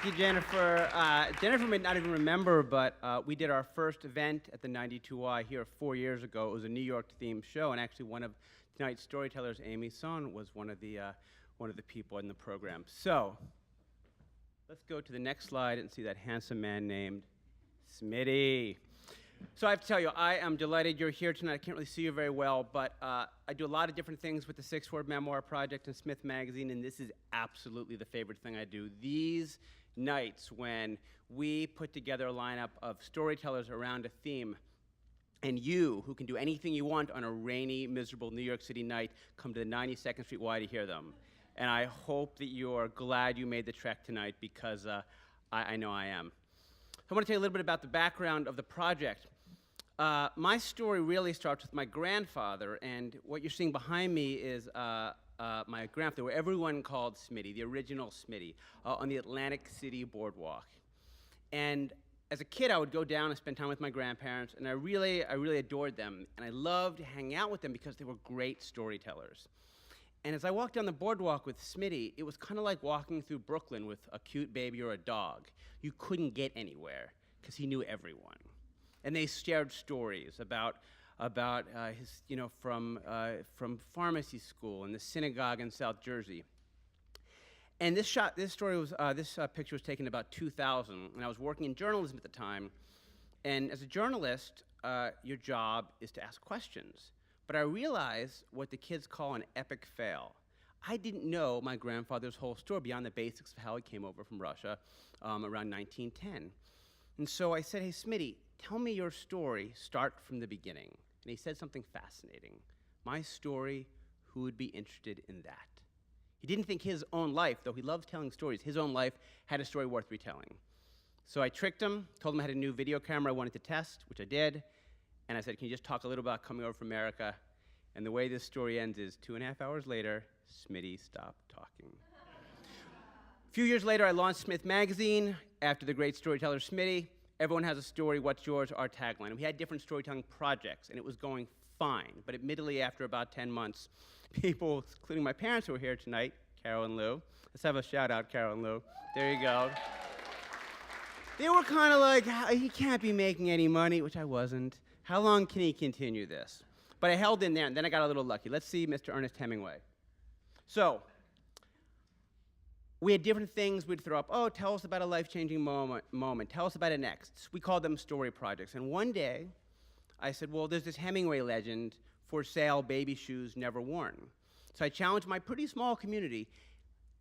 Thank you, Jennifer. Jennifer may not even remember, but we did our first event at the 92Y here 4 years ago. It was a New York-themed show, and actually one of tonight's storytellers, Amy Sohn, was one of the people in the program. So let's go to the next slide and see that handsome man named Smitty. So I have to tell you, I am delighted you're here tonight. I can't really see you very well, but I do a lot of different things with the Six-Word Memoir Project and Smith Magazine, and this is absolutely the favorite thing I do. These nights when we put together a lineup of storytellers around a theme, and you, who can do anything you want on a rainy, miserable New York City night, come to the 92nd Street Y to hear them. And I hope that you're glad you made the trek tonight, because I know I am. I want to tell you a little bit about the background of the project. My story really starts with my grandfather, and what you're seeing behind me is my grandfather, who everyone called Smitty, the original Smitty, on the Atlantic City boardwalk. And as a kid, I would go down and spend time with my grandparents, and I really adored them, and I loved hanging out with them because they were great storytellers. And as I walked down the boardwalk with Smitty, it was kind of like walking through Brooklyn with a cute baby or a dog. You couldn't get anywhere because he knew everyone. And they shared stories about his, from pharmacy school and the synagogue in South Jersey. And this picture was taken about 2000, and I was working in journalism at the time. And as a journalist, your job is to ask questions. But I realized what the kids call an epic fail. I didn't know my grandfather's whole story beyond the basics of how he came over from Russia around 1910. And so I said, hey, Smitty, tell me your story, start from the beginning. And he said something fascinating. My story, who would be interested in that? He didn't think his own life, though he loves telling stories, his own life had a story worth retelling. So I tricked him, told him I had a new video camera I wanted to test, which I did. And I said, can you just talk a little about coming over from America? And the way this story ends is 2.5 hours later, Smitty stopped talking. A few years later, I launched Smith Magazine after the great storyteller Smitty. Everyone has a story, what's yours, our tagline. And we had different storytelling projects, and it was going fine. But admittedly, after about 10 months, people, including my parents who are here tonight, Carol and Lou. Let's have a shout out, Carol and Lou. There you go. They were kind of like, he can't be making any money, which I wasn't. How long can he continue this? But I held in there, and then I got a little lucky. Let's see Mr. Ernest Hemingway. So we had different things we'd throw up. Oh, tell us about a life-changing moment. Tell us about an next. We called them story projects. And one day, I said, well, there's this Hemingway legend, for sale, baby shoes never worn. So I challenged my pretty small community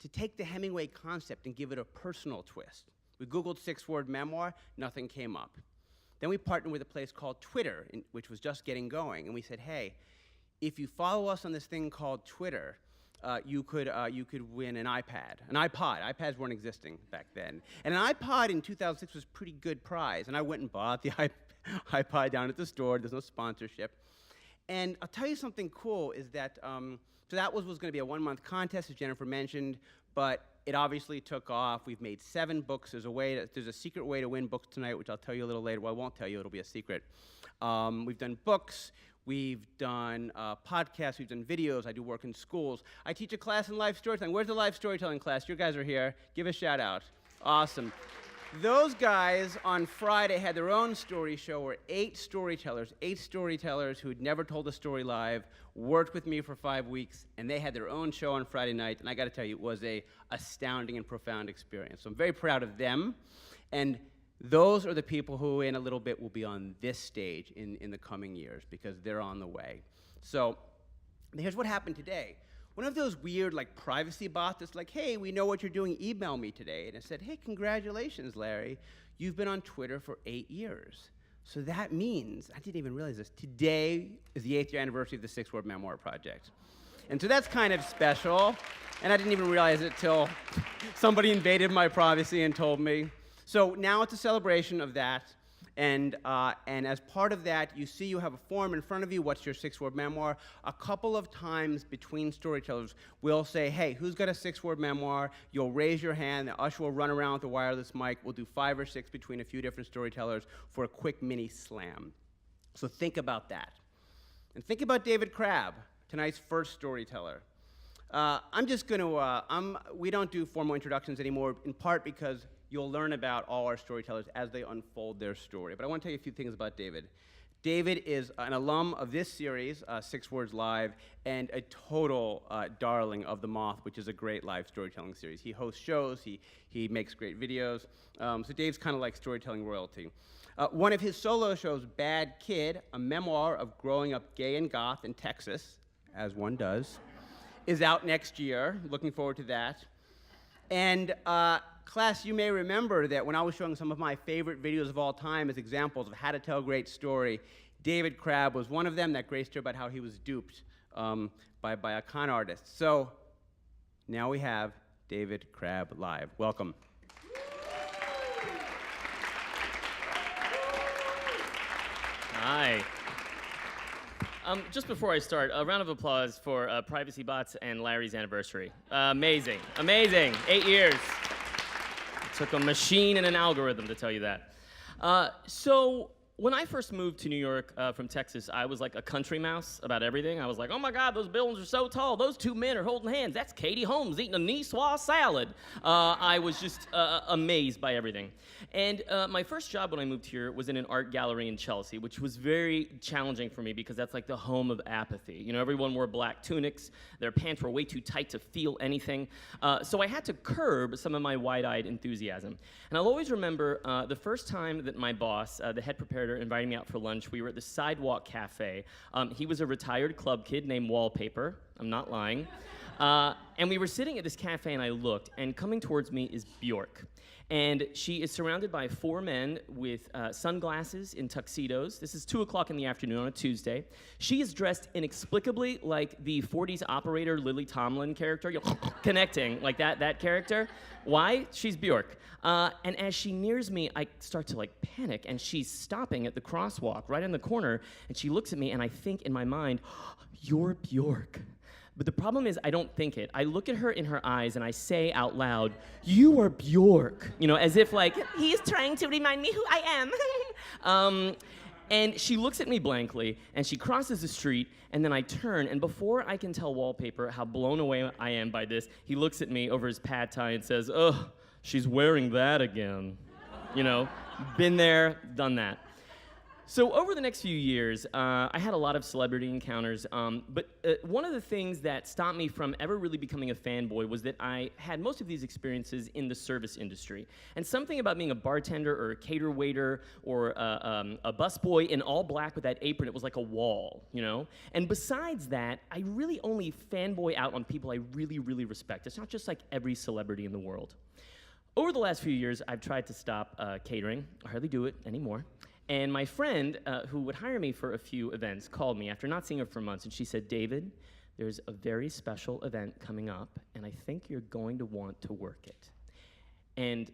to take the Hemingway concept and give it a personal twist. We Googled Six-Word Memoir, nothing came up. Then we partnered with a place called Twitter, which was just getting going. And we said, hey, if you follow us on this thing called Twitter, you could win an iPad. An iPod. iPads weren't existing back then. And an iPod in 2006 was a pretty good prize. And I went and bought the iPod down at the store. There's no sponsorship. And I'll tell you something cool is that, so that was going to be a one-month contest, as Jennifer mentioned, but it obviously took off. We've made 7 books. There's a secret way to win books tonight, which I'll tell you a little later. Well, I won't tell you. It'll be a secret. We've done books. We've done podcasts. We've done videos. I do work in schools. I teach a class in life storytelling. Where's the life storytelling class? You guys are here. Give a shout out. Awesome. Those guys on Friday had their own story show where 8 storytellers who'd never told a story live, worked with me for 5 weeks, and they had their own show on Friday night, and I gotta tell you, it was a astounding and profound experience. So I'm very proud of them, and those are the people who in a little bit will be on this stage in the coming years, because they're on the way. So here's what happened today. One of those weird privacy bots that's like, hey, we know what you're doing, email me today. And I said, hey, congratulations, Larry. You've been on Twitter for 8 years. So that means, I didn't even realize this, today is the 8th year anniversary of the Six-Word Memoir Project. And so that's kind of special. And I didn't even realize it till somebody invaded my privacy and told me. So now it's a celebration of that. And as part of that, you have a form in front of you, what's your 6-word memoir? A couple of times between storytellers, we'll say, hey, who's got a 6-word memoir? You'll raise your hand, the usher will run around with a wireless mic, we'll do 5 or 6 between a few different storytellers for a quick mini slam. So think about that. And think about David Crabb, tonight's first storyteller. I'm just going to, we don't do formal introductions anymore, in part because you'll learn about all our storytellers as they unfold their story. But I want to tell you a few things about David. David is an alum of this series, 6 Words Live, and a total darling of The Moth, which is a great live storytelling series. He hosts shows, he makes great videos, so Dave's kind of like storytelling royalty. One of his solo shows, Bad Kid, a memoir of growing up gay and goth in Texas, as one does, is out next year. Looking forward to that. And class, you may remember that when I was showing some of my favorite videos of all time as examples of how to tell a great story, David Crabb was one of them, that great story about how he was duped by a con artist. So now we have David Crabb live. Welcome. Hi. Just before I start, a round of applause for Privacy Bots and Larry's anniversary. Amazing, amazing, 8 years. It took a machine and an algorithm to tell you that. So when I first moved to New York from Texas, I was like a country mouse about everything. I was like, oh my God, those buildings are so tall. Those two men are holding hands. That's Katie Holmes eating a Niçoise salad. I was just amazed by everything. And my first job when I moved here was in an art gallery in Chelsea, which was very challenging for me because that's like the home of apathy. You know, everyone wore black tunics. Their pants were way too tight to feel anything. So I had to curb some of my wide-eyed enthusiasm. And I'll always remember the first time that my boss, the head preparator, invited me out for lunch. We were at the Sidewalk Cafe. He was a retired club kid named Wallpaper. I'm not lying. And we were sitting at this cafe, and I looked, and coming towards me is Bjork. And she is surrounded by 4 men with sunglasses in tuxedos. This is 2 o'clock in the afternoon on a Tuesday. She is dressed inexplicably like the 40s operator Lily Tomlin character, connecting, like that character. Why? She's Bjork. And as she nears me, I start to like panic, and she's stopping at the crosswalk right in the corner, and she looks at me, and I think in my mind, you're Bjork. But the problem is I don't think it. I look at her in her eyes and I say out loud, you are Bjork. You know, as if like, he's trying to remind me who I am. And she looks at me blankly and she crosses the street, and then I turn, and before I can tell Wallpaper how blown away I am by this, he looks at me over his pad thai and says, ugh, she's wearing that again. You know, been there, done that. So over the next few years, I had a lot of celebrity encounters, but one of the things that stopped me from ever really becoming a fanboy was that I had most of these experiences in the service industry. And something about being a bartender or a cater waiter or a busboy in all black with that apron, it was like a wall, you know? And besides that, I really only fanboy out on people I really, really respect. It's not just like every celebrity in the world. Over the last few years, I've tried to stop catering. I hardly do it anymore. And my friend, who would hire me for a few events, called me after not seeing her for months, and she said, David, there's a very special event coming up, and I think you're going to want to work it. And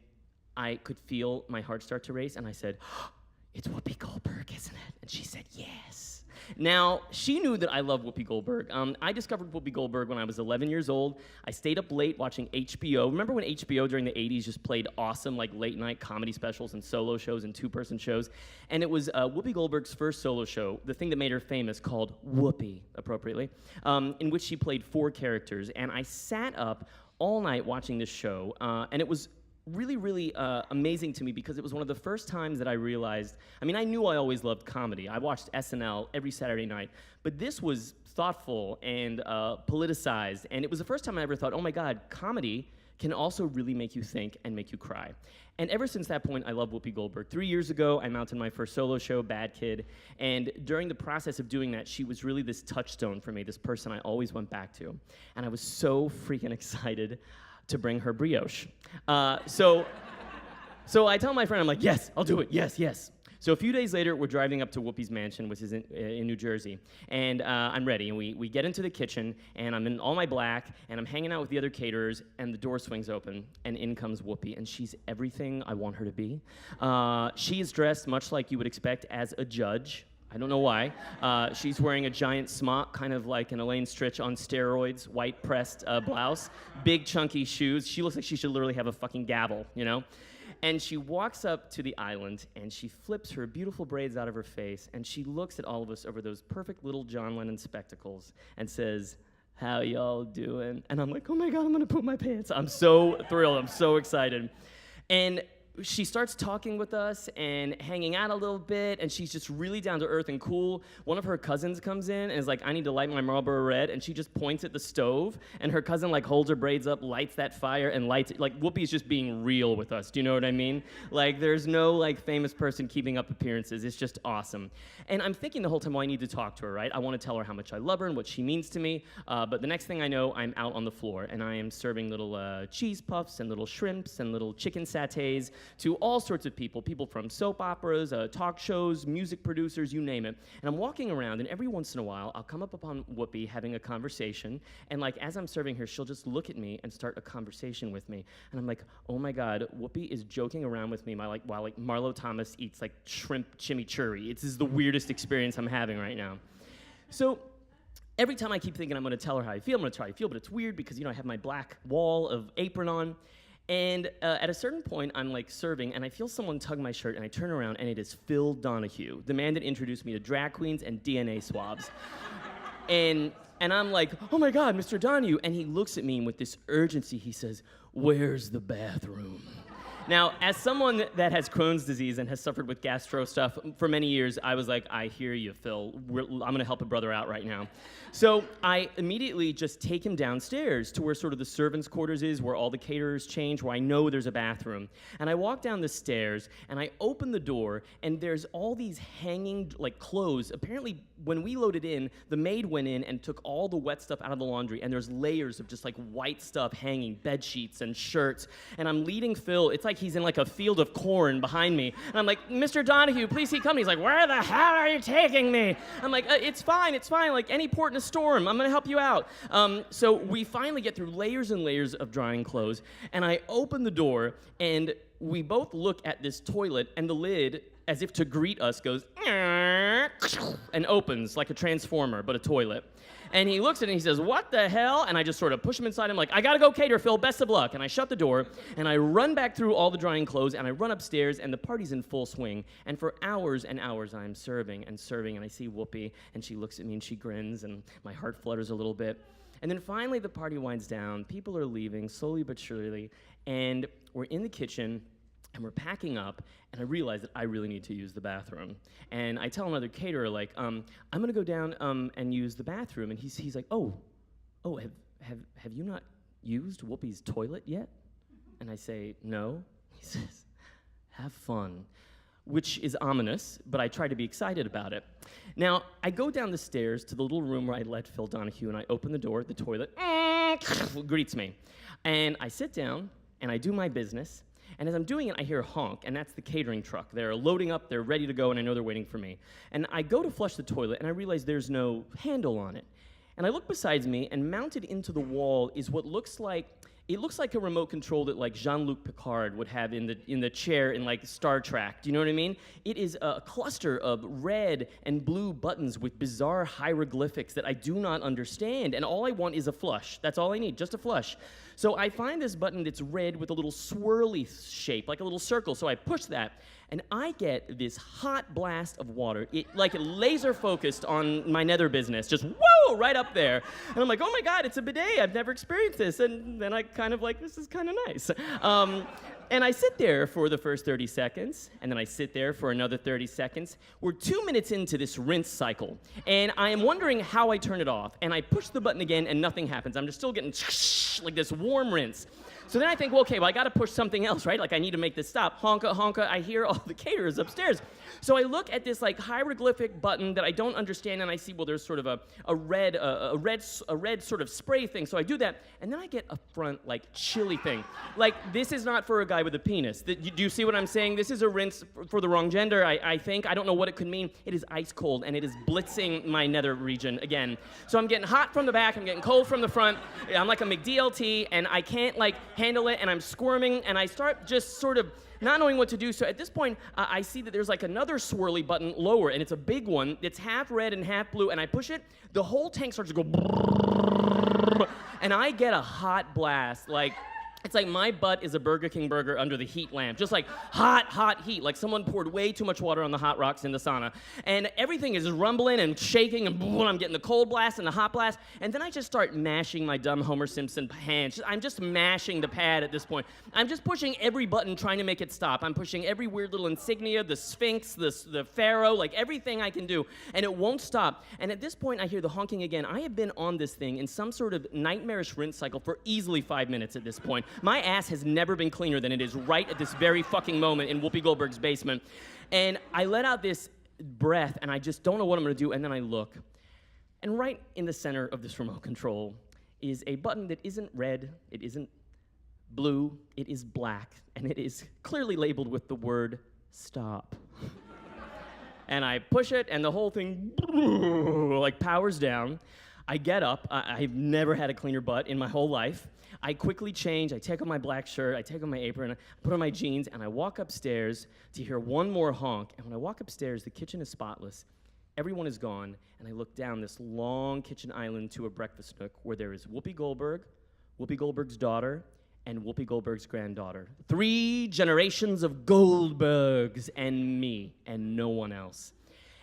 I could feel my heart start to race, and I said, oh, it's Whoopi Goldberg, isn't it? And she said, yes. Now, she knew that I love Whoopi Goldberg. I discovered Whoopi Goldberg when I was 11 years old. I stayed up late watching HBO. Remember when HBO during the 80s just played awesome like late-night comedy specials and solo shows and two-person shows? And it was Whoopi Goldberg's first solo show, the thing that made her famous, called Whoopi, appropriately, in which she played 4 characters. And I sat up all night watching this show, and it was really, really amazing to me because it was one of the first times that I realized, I mean, I knew I always loved comedy. I watched SNL every Saturday night, but this was thoughtful and politicized, and it was the first time I ever thought, oh my God, comedy can also really make you think and make you cry. And ever since that point, I love Whoopi Goldberg. 3 years ago, I mounted my first solo show, Bad Kid, and during the process of doing that, she was really this touchstone for me, this person I always went back to. And I was so freaking excited to bring her brioche. So I tell my friend, I'm like, yes, I'll do it, yes, yes. So a few days later, we're driving up to Whoopi's mansion, which is in New Jersey, and I'm ready, and we get into the kitchen, and I'm in all my black, and I'm hanging out with the other caterers, and the door swings open, and in comes Whoopi, and she's everything I want her to be. She is dressed much like you would expect as a judge. I don't know why. She's wearing a giant smock, kind of like an Elaine Stritch on steroids, white pressed blouse, big chunky shoes. She looks like she should literally have a fucking gavel, you know? And she walks up to the island, and she flips her beautiful braids out of her face, and she looks at all of us over those perfect little John Lennon spectacles and says, how y'all doing? And I'm like, oh my God, I'm gonna poop my pants. I'm so thrilled, I'm so excited. And she starts talking with us and hanging out a little bit, and she's just really down to earth and cool. One of her cousins comes in and is like, I need to light my Marlboro Red, and she just points at the stove, and her cousin like holds her braids up, lights that fire, and lights it. Like, Whoopi's just being real with us, do you know what I mean? Like, there's no like famous person keeping up appearances. It's just awesome. And I'm thinking the whole time, well, I need to talk to her, right? I want to tell her how much I love her and what she means to me, but the next thing I know, I'm out on the floor, and I am serving little cheese puffs and little shrimps and little chicken satays to all sorts of people from soap operas, talk shows, music producers, you name it. And I'm walking around, and every once in a while, I'll come up upon Whoopi having a conversation, and like as I'm serving her, she'll just look at me and start a conversation with me. And I'm like, oh my God, Whoopi is joking around with me while Marlo Thomas eats like shrimp chimichurri. This is the weirdest experience I'm having right now. So every time I keep thinking I'm gonna tell her how I feel, but it's weird because, I have my black wall of apron on. And at a certain point, I'm like serving, and I feel someone tug my shirt, and I turn around, and it is Phil Donahue, the man that introduced me to drag queens and DNA swabs. and I'm like, oh my God, Mr. Donahue. And he looks at me with this urgency. He says, where's the bathroom? Now, as someone that has Crohn's disease and has suffered with gastro stuff for many years, I was like, I hear you, Phil. I'm gonna help a brother out right now. So I immediately just take him downstairs to where sort of the servants' quarters is, where all the caterers change, where I know there's a bathroom. And I walk down the stairs, and I open the door, and there's all these hanging, like, clothes. Apparently, when we loaded in, the maid went in and took all the wet stuff out of the laundry, and there's layers of just, like, white stuff hanging, bed sheets and shirts. And I'm leading Phil. It's like he's in, like, a field of corn behind me. And I'm like, Mr. Donahue, please keep coming. He's like, where the hell are you taking me? I'm like, it's fine. Like any port in a storm. I'm gonna help you out. So we finally get through layers and layers of drying clothes, and I open the door, and we both look at this toilet, and the lid, as if to greet us, goes, and opens like a transformer, but a toilet. And he looks at it and he says, what the hell? And I just sort of push him inside. I'm like, I gotta go cater, Phil, best of luck. And I shut the door, and I run back through all the drying clothes, and I run upstairs, and the party's in full swing. And for hours and hours, I'm serving, and I see Whoopi, and she looks at me, and she grins, and my heart flutters a little bit. And then finally, the party winds down. People are leaving, slowly but surely, and we're in the kitchen, and we're packing up, and I realize that I really need to use the bathroom. And I tell another caterer, like, I'm gonna go down and use the bathroom. And he's like, oh, have you not used Whoopi's toilet yet? And I say, no. He says, have fun, which is ominous, but I try to be excited about it. Now, I go down the stairs to the little room where I let Phil Donahue, and I open the door, the toilet greets me. And I sit down, and I do my business. And as I'm doing it, I hear a honk, and that's the catering truck. They're loading up, they're ready to go, and I know they're waiting for me. And I go to flush the toilet, and I realize there's no handle on it. And I look beside me, and mounted into the wall is what looks like a remote control that like Jean-Luc Picard would have in the chair in like Star Trek. Do you know what I mean? It is a cluster of red and blue buttons with bizarre hieroglyphics that I do not understand. And all I want is a flush. That's all I need, just a flush. So I find this button that's red with a little swirly shape, like a little circle. So I push that, and I get this hot blast of water. It laser focused on my nether business, just whoa, right up there. And I'm like, oh my God, it's a bidet. I've never experienced this. And then I kind of like, this is kind of nice. And I sit there for the first 30 seconds, and then I sit there for another 30 seconds. We're 2 minutes into this rinse cycle, and I am wondering how I turn it off. And I push the button again, and nothing happens. I'm just still getting like this warm rinse. So then I think, well, okay, I gotta push something else, right? Like I need to make this stop. Honka, honka, I hear all the caterers upstairs. So I look at this like hieroglyphic button that I don't understand, and I see, well, there's sort of a red sort of spray thing. So I do that, and then I get a front like chili thing. Like this is not for a guy with a penis. Do you see what I'm saying? This is a rinse for the wrong gender, I think. I don't know what it could mean. It is ice cold, and it is blitzing my nether region again. So I'm getting hot from the back, I'm getting cold from the front. I'm like a McDLT, and I can't like handle it, and I'm squirming, and I start just sort of not knowing what to do. So at this point, I see that there's like another swirly button lower, and it's a big one. It's half red and half blue, and I push it. The whole tank starts to go, and I get a hot blast. Like, It's like my butt is a Burger King burger under the heat lamp. Just like hot, hot heat. Like someone poured way too much water on the hot rocks in the sauna. And everything is rumbling and shaking, and boom, I'm getting the cold blast and the hot blast. And then I just start mashing my dumb Homer Simpson hands. I'm just mashing the pad at this point. I'm just pushing every button trying to make it stop. I'm pushing every weird little insignia, the Sphinx, the Pharaoh, like everything I can do. And it won't stop. And at this point, I hear the honking again. I have been on this thing in some sort of nightmarish rinse cycle for easily 5 minutes at this point. My ass has never been cleaner than it is right at this very fucking moment in Whoopi Goldberg's basement. And I let out this breath, and I just don't know what I'm gonna do, and then I look. And right in the center of this remote control is a button that isn't red, it isn't blue, it is black, and it is clearly labeled with the word stop. And I push it, and the whole thing like powers down. I get up. I've never had a cleaner butt in my whole life. I quickly change. I take off my black shirt. I take off my apron. I put on my jeans, and I walk upstairs to hear one more honk. And when I walk upstairs, the kitchen is spotless. Everyone is gone, and I look down this long kitchen island to a breakfast nook where there is Whoopi Goldberg, Whoopi Goldberg's daughter, and Whoopi Goldberg's granddaughter. 3 generations of Goldbergs and me, and no one else.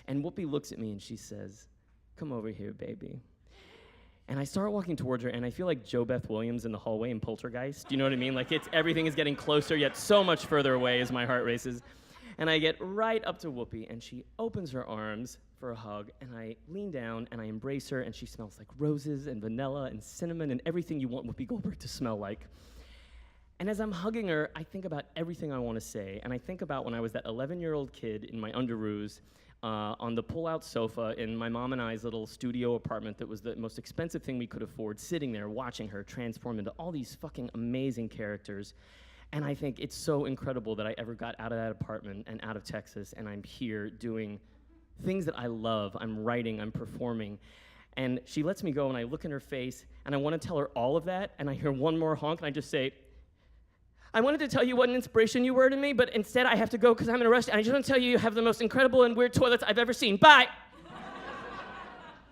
And Whoopi looks at me, and she says, "Come over here, baby." And I start walking towards her, and I feel like Jo Beth Williams in the hallway in Poltergeist. Do you know what I mean? Like everything is getting closer, yet so much further away as my heart races. And I get right up to Whoopi, and she opens her arms for a hug, and I lean down, and I embrace her, and she smells like roses and vanilla and cinnamon and everything you want Whoopi Goldberg to smell like. And as I'm hugging her, I think about everything I want to say, and I think about when I was that 11-year-old kid in my underoos, on the pull-out sofa in my mom and I's little studio apartment that was the most expensive thing we could afford, sitting there watching her transform into all these fucking amazing characters. And I think it's so incredible that I ever got out of that apartment and out of Texas, and I'm here doing things that I love. I'm writing, I'm performing. And she lets me go, and I look in her face, and I want to tell her all of that, and I hear one more honk, and I just say, "I wanted to tell you what an inspiration you were to me, but instead I have to go because I'm in a rush, and I just want to tell you have the most incredible and weird toilets I've ever seen. Bye!"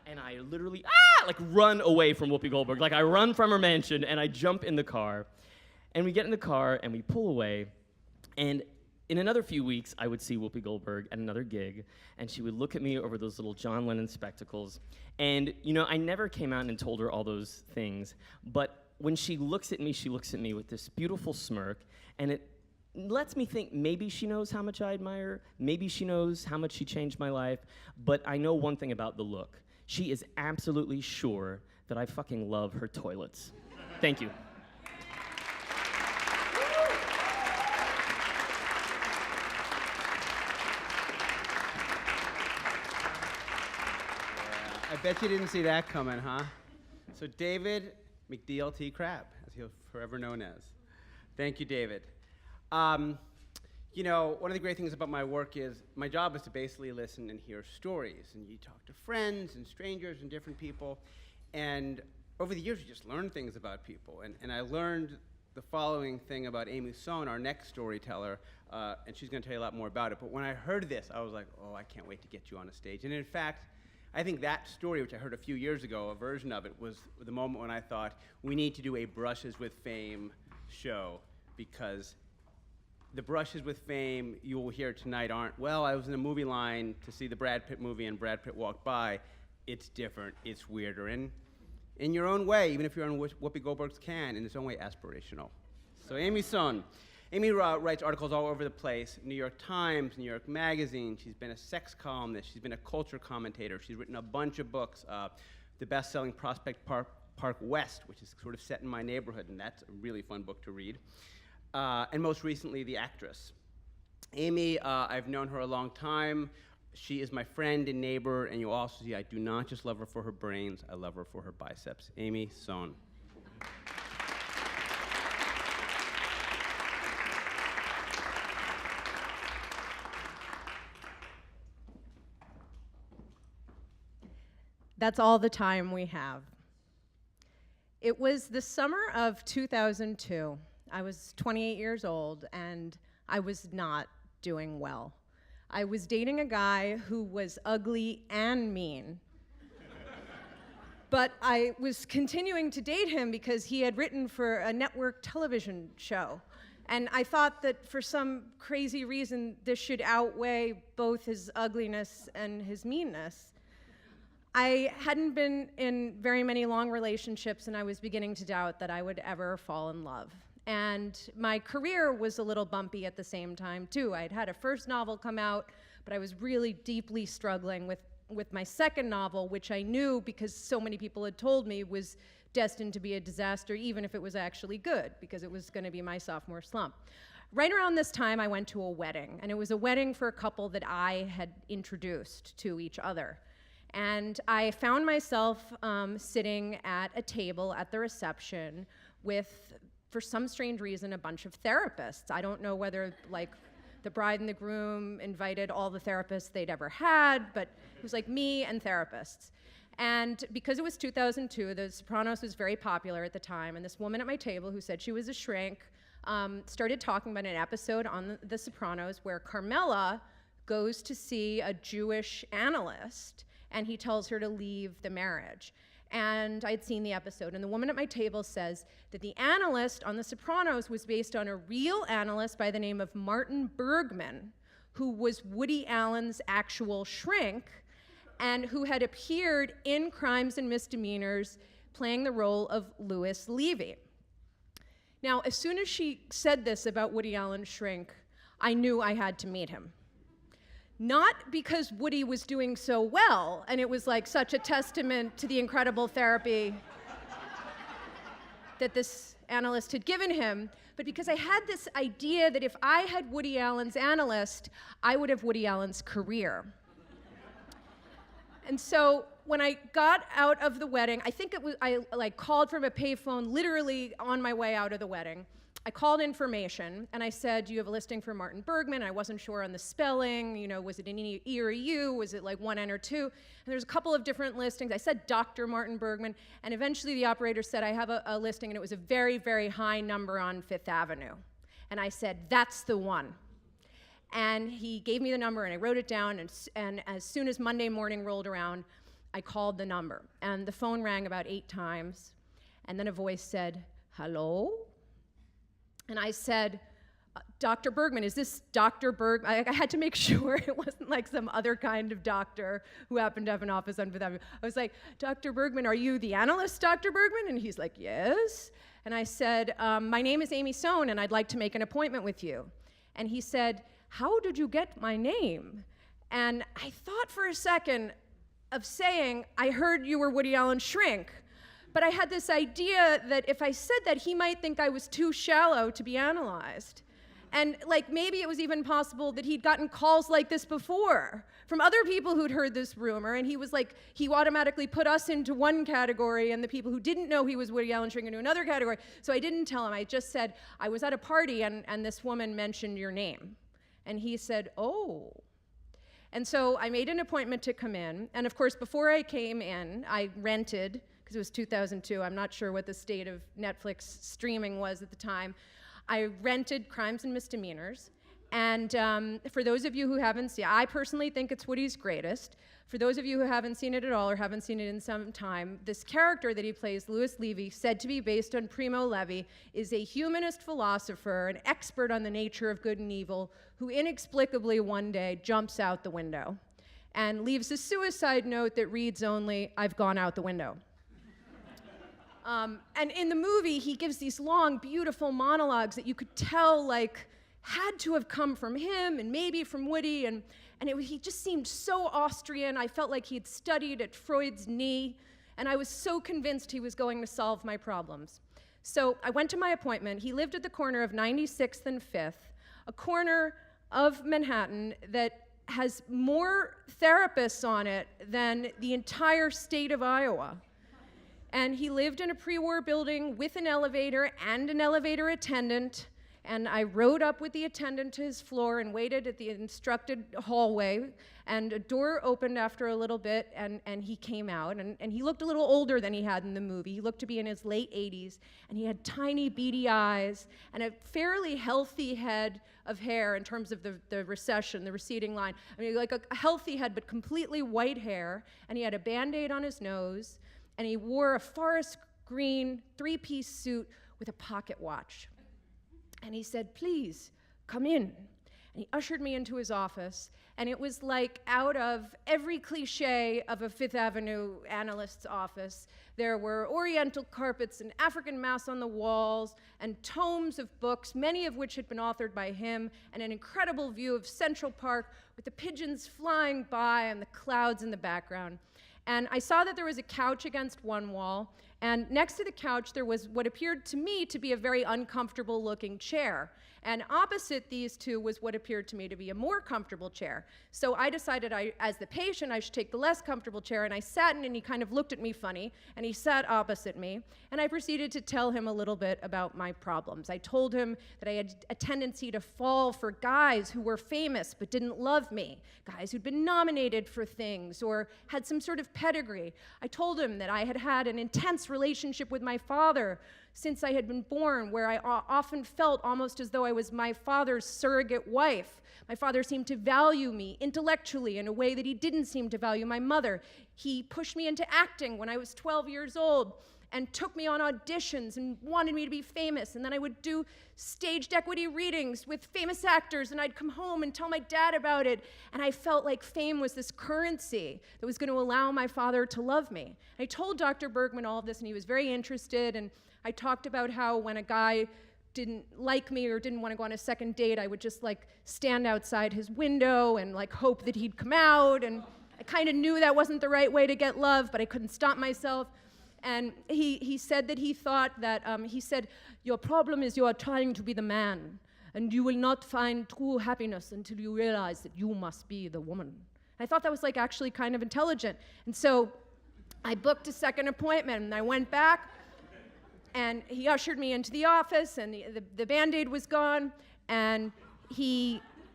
And I literally, like run away from Whoopi Goldberg. Like I run from her mansion, and I jump in the car. And we get in the car, and we pull away, and in another few weeks, I would see Whoopi Goldberg at another gig, and she would look at me over those little John Lennon spectacles. And, you know, I never came out and told her all those things, but when she looks at me with this beautiful smirk, and it lets me think maybe she knows how much I admire her, maybe she knows how much she changed my life, but I know one thing about the look. She is absolutely sure that I fucking love her toilets. Thank you. I bet you didn't see that coming, huh? So David McDLT Crabb, as he'll forever known as. Thank you, David. You know, one of the great things about my work is my job is to basically listen and hear stories. And you talk to friends and strangers and different people. And over the years, you just learn things about people. And I learned the following thing about Amy Sohn, our next storyteller, and she's going to tell you a lot more about it. But when I heard this, I was like, oh, I can't wait to get you on a stage. And in fact, I think that story, which I heard a few years ago, a version of it, was the moment when I thought, we need to do a Brushes with Fame show, because the Brushes with Fame you will hear tonight aren't, well, I was in a movie line to see the Brad Pitt movie and Brad Pitt walked by. It's different, it's weirder, and in your own way, even if you're on Whoopi Goldberg's can, in its own way aspirational. So Amy Sohn. Amy writes articles all over the place, New York Times, New York Magazine. She's been a sex columnist. She's been a culture commentator. She's written a bunch of books. The best-selling Prospect Park West, which is sort of set in my neighborhood, and that's a really fun book to read. And most recently, The Actress. Amy, I've known her a long time. She is my friend and neighbor, and you'll also see I do not just love her for her brains, I love her for her biceps. Amy Sohn. That's all the time we have. It was the summer of 2002. I was 28 years old, and I was not doing well. I was dating a guy who was ugly and mean. But I was continuing to date him because he had written for a network television show. And I thought that for some crazy reason, this should outweigh both his ugliness and his meanness. I hadn't been in very many long relationships, and I was beginning to doubt that I would ever fall in love. And my career was a little bumpy at the same time, too. I'd had a first novel come out, but I was really deeply struggling with my second novel, which I knew, because so many people had told me, was destined to be a disaster, even if it was actually good, because it was going to be my sophomore slump. Right around this time, I went to a wedding, and it was a wedding for a couple that I had introduced to each other. And I found myself sitting at a table at the reception with, for some strange reason, a bunch of therapists. I don't know whether, like, the bride and the groom invited all the therapists they'd ever had, but it was like me and therapists. And because it was 2002, The Sopranos was very popular at the time, and this woman at my table who said she was a shrink started talking about an episode on The Sopranos where Carmela goes to see a Jewish analyst, and he tells her to leave the marriage. And I'd seen the episode, and the woman at my table says that the analyst on The Sopranos was based on a real analyst by the name of Martin Bergman, who was Woody Allen's actual shrink, and who had appeared in Crimes and Misdemeanors playing the role of Louis Levy. Now, as soon as she said this about Woody Allen's shrink, I knew I had to meet him. Not because Woody was doing so well, and it was like such a testament to the incredible therapy that this analyst had given him, but because I had this idea that if I had Woody Allen's analyst, I would have Woody Allen's career. And so when I got out of the wedding, I think it was, I like called from a payphone literally on my way out of the wedding. I called information, and I said, do you have a listing for Martin Bergman? I wasn't sure on the spelling, you know, was it an E or a U? Was it like one N or two? And there's a couple of different listings. I said Dr. Martin Bergman, and eventually the operator said, I have a listing, and it was a very, very high number on Fifth Avenue. And I said, that's the one. And he gave me the number, and I wrote it down, and as soon as Monday morning rolled around, I called the number. And the phone rang about 8 times, and then a voice said, hello? And I said, Dr. Bergman, is this Dr. Bergman? I had to make sure it wasn't like some other kind of doctor who happened to have an office on Fifth Avenue. I was like, Dr. Bergman, are you the analyst, Dr. Bergman? And he's like, yes. And I said, my name is Amy Sohn, and I'd like to make an appointment with you. And he said, how did you get my name? And I thought for a second of saying, I heard you were Woody Allen's shrink. But I had this idea that if I said that, he might think I was too shallow to be analyzed. And like maybe it was even possible that he'd gotten calls like this before from other people who'd heard this rumor, and he was like, he automatically put us into one category and the people who didn't know he was Woody Allen shrink into another category. So I didn't tell him. I just said, I was at a party and this woman mentioned your name. And he said, oh. And so I made an appointment to come in. And of course, before I came in, I rented, because it was 2002, I'm not sure what the state of Netflix streaming was at the time. I rented Crimes and Misdemeanors. And for those of you who haven't seen it, I personally think it's Woody's greatest. For those of you who haven't seen it at all or haven't seen it in some time, this character that he plays, Louis Levy, said to be based on Primo Levi, is a humanist philosopher, an expert on the nature of good and evil, who inexplicably one day jumps out the window and leaves a suicide note that reads only, I've gone out the window. And in the movie, he gives these long, beautiful monologues that you could tell, like, had to have come from him and maybe from Woody, and he just seemed so Austrian. I felt like he had studied at Freud's knee, and I was so convinced he was going to solve my problems. So I went to my appointment. He lived at the corner of 96th and 5th, a corner of Manhattan that has more therapists on it than the entire state of Iowa. And he lived in a pre-war building with an elevator and an elevator attendant. And I rode up with the attendant to his floor and waited at the instructed hallway. And a door opened after a little bit, and he came out. And he looked a little older than he had in the movie. He looked to be in his late 80s. And he had tiny, beady eyes and a fairly healthy head of hair in terms of the recession, the receding line. I mean, like a healthy head, but completely white hair. And he had a Band-Aid on his nose. and he wore a forest green 3-piece suit with a pocket watch. And he said, "Please, come in." And he ushered me into his office, and it was like out of every cliche of a Fifth Avenue analyst's office. There were oriental carpets and African masks on the walls, and tomes of books, many of which had been authored by him, and an incredible view of Central Park with the pigeons flying by and the clouds in the background. And I saw that there was a couch against one wall, and next to the couch there was what appeared to me to be a very uncomfortable looking chair. And opposite these two was what appeared to me to be a more comfortable chair. So I decided as the patient, I should take the less comfortable chair, and I sat in, and he kind of looked at me funny, and he sat opposite me, and I proceeded to tell him a little bit about my problems. I told him that I had a tendency to fall for guys who were famous but didn't love me, guys who'd been nominated for things or had some sort of pedigree. I told him that I had had an intense relationship with my father since I had been born, where I often felt almost as though I was my father's surrogate wife. My father seemed to value me intellectually in a way that he didn't seem to value my mother. He pushed me into acting when I was 12 years old and took me on auditions and wanted me to be famous. And then I would do staged equity readings with famous actors, and I'd come home and tell my dad about it. And I felt like fame was this currency that was going to allow my father to love me. I told Dr. Bergman all of this, and he was very interested. And I talked about how when a guy didn't like me or didn't want to go on a second date, I would just like stand outside his window and like hope that he'd come out. And I kind of knew that wasn't the right way to get love, but I couldn't stop myself. And he said that he thought that, he said, "Your problem is you are trying to be the man, and you will not find true happiness until you realize that you must be the woman." I thought that was like actually kind of intelligent. And so I booked a second appointment, and I went back, and he ushered me into the office, and the Band-Aid was gone, and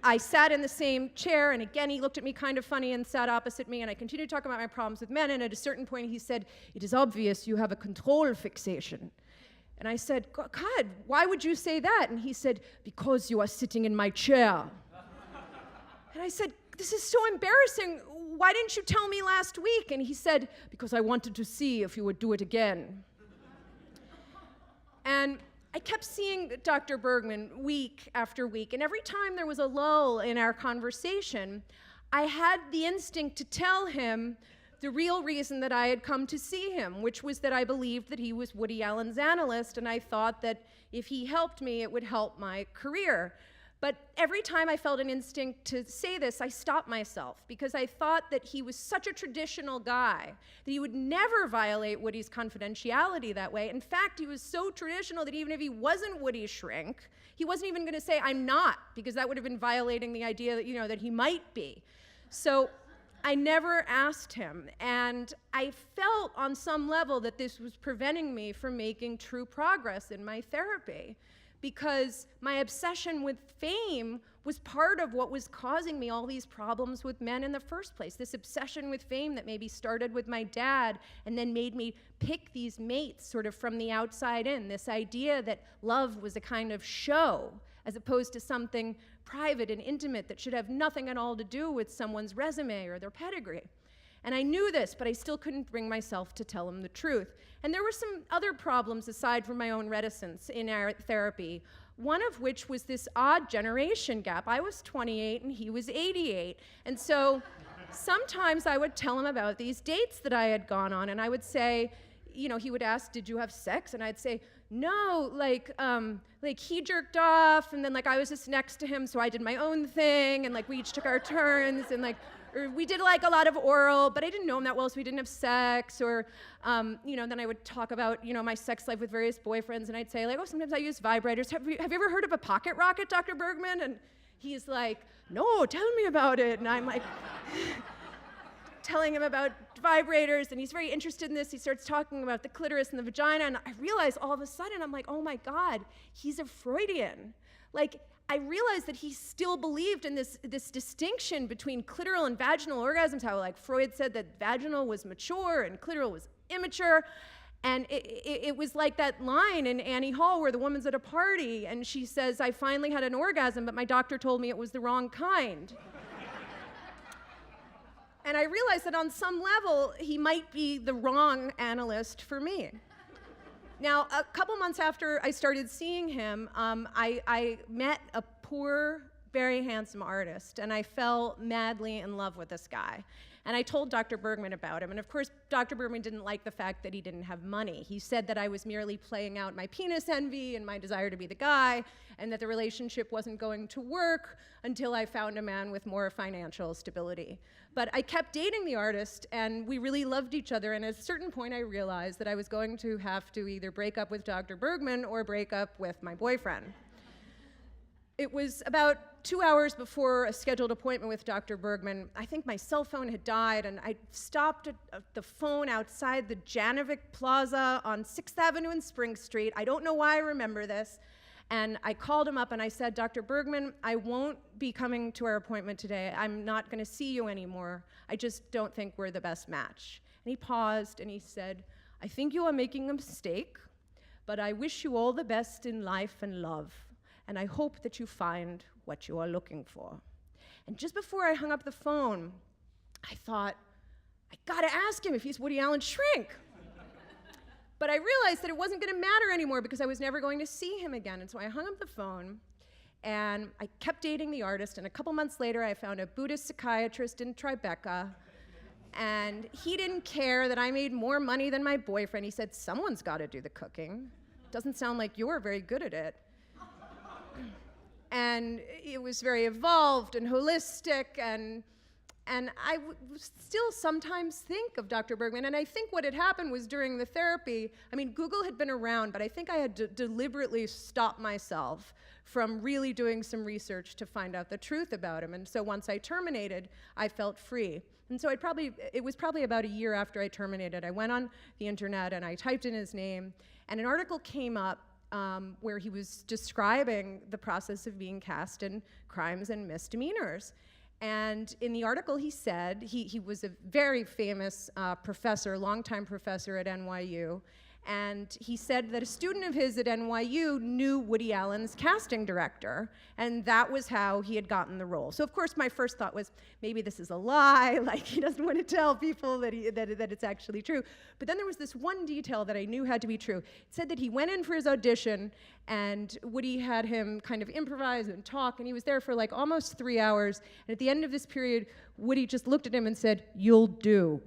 I sat in the same chair, and again, he looked at me kind of funny and sat opposite me, and I continued talking about my problems with men, and at a certain point, he said, "It is obvious you have a control fixation." And I said, "God, why would you say that?" And he said, "Because you are sitting in my chair." And I said, "This is so embarrassing. Why didn't you tell me last week?" And he said, "Because I wanted to see if you would do it again." And I kept seeing Dr. Bergman week after week, and every time there was a lull in our conversation, I had the instinct to tell him the real reason that I had come to see him, which was that I believed that he was Woody Allen's analyst, and I thought that if he helped me, it would help my career. But every time I felt an instinct to say this, I stopped myself, because I thought that he was such a traditional guy that he would never violate Woody's confidentiality that way. In fact, he was so traditional that even if he wasn't Woody's shrink, he wasn't even going to say, "I'm not," because that would have been violating the idea that, that he might be. So I never asked him, and I felt on some level that this was preventing me from making true progress in my therapy, because my obsession with fame was part of what was causing me all these problems with men in the first place. This obsession with fame that maybe started with my dad and then made me pick these mates sort of from the outside in. This idea that love was a kind of show as opposed to something private and intimate that should have nothing at all to do with someone's resume or their pedigree. And I knew this, but I still couldn't bring myself to tell him the truth. And there were some other problems aside from my own reticence in our therapy, one of which was this odd generation gap. I was 28 and he was 88. And so sometimes I would tell him about these dates that I had gone on, and I would say, he would ask, "Did you have sex?" And I'd say, "No, like he jerked off, and then like I was just next to him, so I did my own thing, and like we each took our turns, and like, or we did like a lot of oral, but I didn't know him that well, so we didn't have sex." Or, then I would talk about, my sex life with various boyfriends, and I'd say like, "Oh, sometimes I use vibrators. Have you ever heard of a pocket rocket, Dr. Bergman?" And he's like, "No, tell me about it." And I'm like, telling him about vibrators, and he's very interested in this. He starts talking about the clitoris and the vagina, and I realize all of a sudden, I'm like, oh my God, he's a Freudian. Like, I realized that he still believed in this distinction between clitoral and vaginal orgasms, how like Freud said that vaginal was mature and clitoral was immature. And it was like that line in Annie Hall where the woman's at a party and she says, "I finally had an orgasm, but my doctor told me it was the wrong kind." And I realized that on some level, he might be the wrong analyst for me. Now, a couple months after I started seeing him, I met a poor, very handsome artist, and I fell madly in love with this guy. And I told Dr. Bergman about him, and of course, Dr. Bergman didn't like the fact that he didn't have money. He said that I was merely playing out my penis envy and my desire to be the guy, and that the relationship wasn't going to work until I found a man with more financial stability. But I kept dating the artist, and we really loved each other, and at a certain point I realized that I was going to have to either break up with Dr. Bergman or break up with my boyfriend. It was about 2 hours before a scheduled appointment with Dr. Bergman. I think my cell phone had died, and I stopped at the phone outside the Janovic Plaza on 6th Avenue and Spring Street. I don't know why I remember this. And I called him up and I said, Dr. Bergman, I won't be coming to our appointment today. I'm not going to see you anymore. I just don't think we're the best match. And he paused and he said, I think you are making a mistake, but I wish you all the best in life and love. And I hope that you find what you are looking for. And just before I hung up the phone, I thought, I gotta ask him if he's Woody Allen's shrink. But I realized that it wasn't gonna matter anymore because I was never going to see him again. And so I hung up the phone and I kept dating the artist. And a couple months later, I found a Buddhist psychiatrist in Tribeca. And he didn't care that I made more money than my boyfriend. He said, someone's gotta do the cooking. Doesn't sound like you're very good at it. And it was very evolved and holistic, and I still sometimes think of Dr. Bergman, and I think what had happened was during the therapy, I mean, Google had been around, but I think I had deliberately stopped myself from really doing some research to find out the truth about him, and so once I terminated, I felt free. And so it was probably about a year after I terminated, I went on the internet and I typed in his name, and an article came up where he was describing the process of being cast in Crimes and Misdemeanors. And in the article he said, he was a very famous professor, longtime professor at NYU, and he said that a student of his at NYU knew Woody Allen's casting director, and that was how he had gotten the role. So of course my first thought was, maybe this is a lie, like he doesn't want to tell people that it's actually true. But then there was this one detail that I knew had to be true. It said that he went in for his audition, and Woody had him kind of improvise and talk, and he was there for like almost 3 hours, and at the end of this period, Woody just looked at him and said, "You'll do."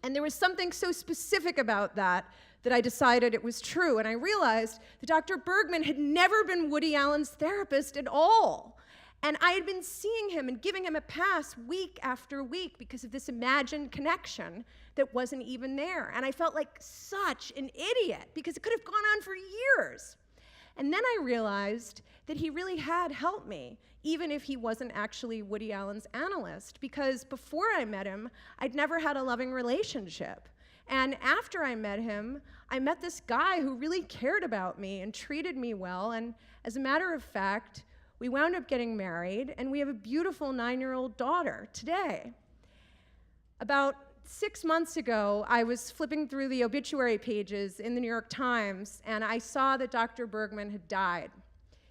And there was something so specific about that I decided it was true. And I realized that Dr. Bergman had never been Woody Allen's therapist at all. And I had been seeing him and giving him a pass week after week because of this imagined connection that wasn't even there. And I felt like such an idiot because it could have gone on for years. And then I realized that he really had helped me, even if he wasn't actually Woody Allen's analyst, because before I met him, I'd never had a loving relationship. And after I met him, I met this guy who really cared about me and treated me well, and as a matter of fact, we wound up getting married, and we have a beautiful 9-year-old daughter today. About 6 months ago, I was flipping through the obituary pages in the New York Times, and I saw that Dr. Bergman had died.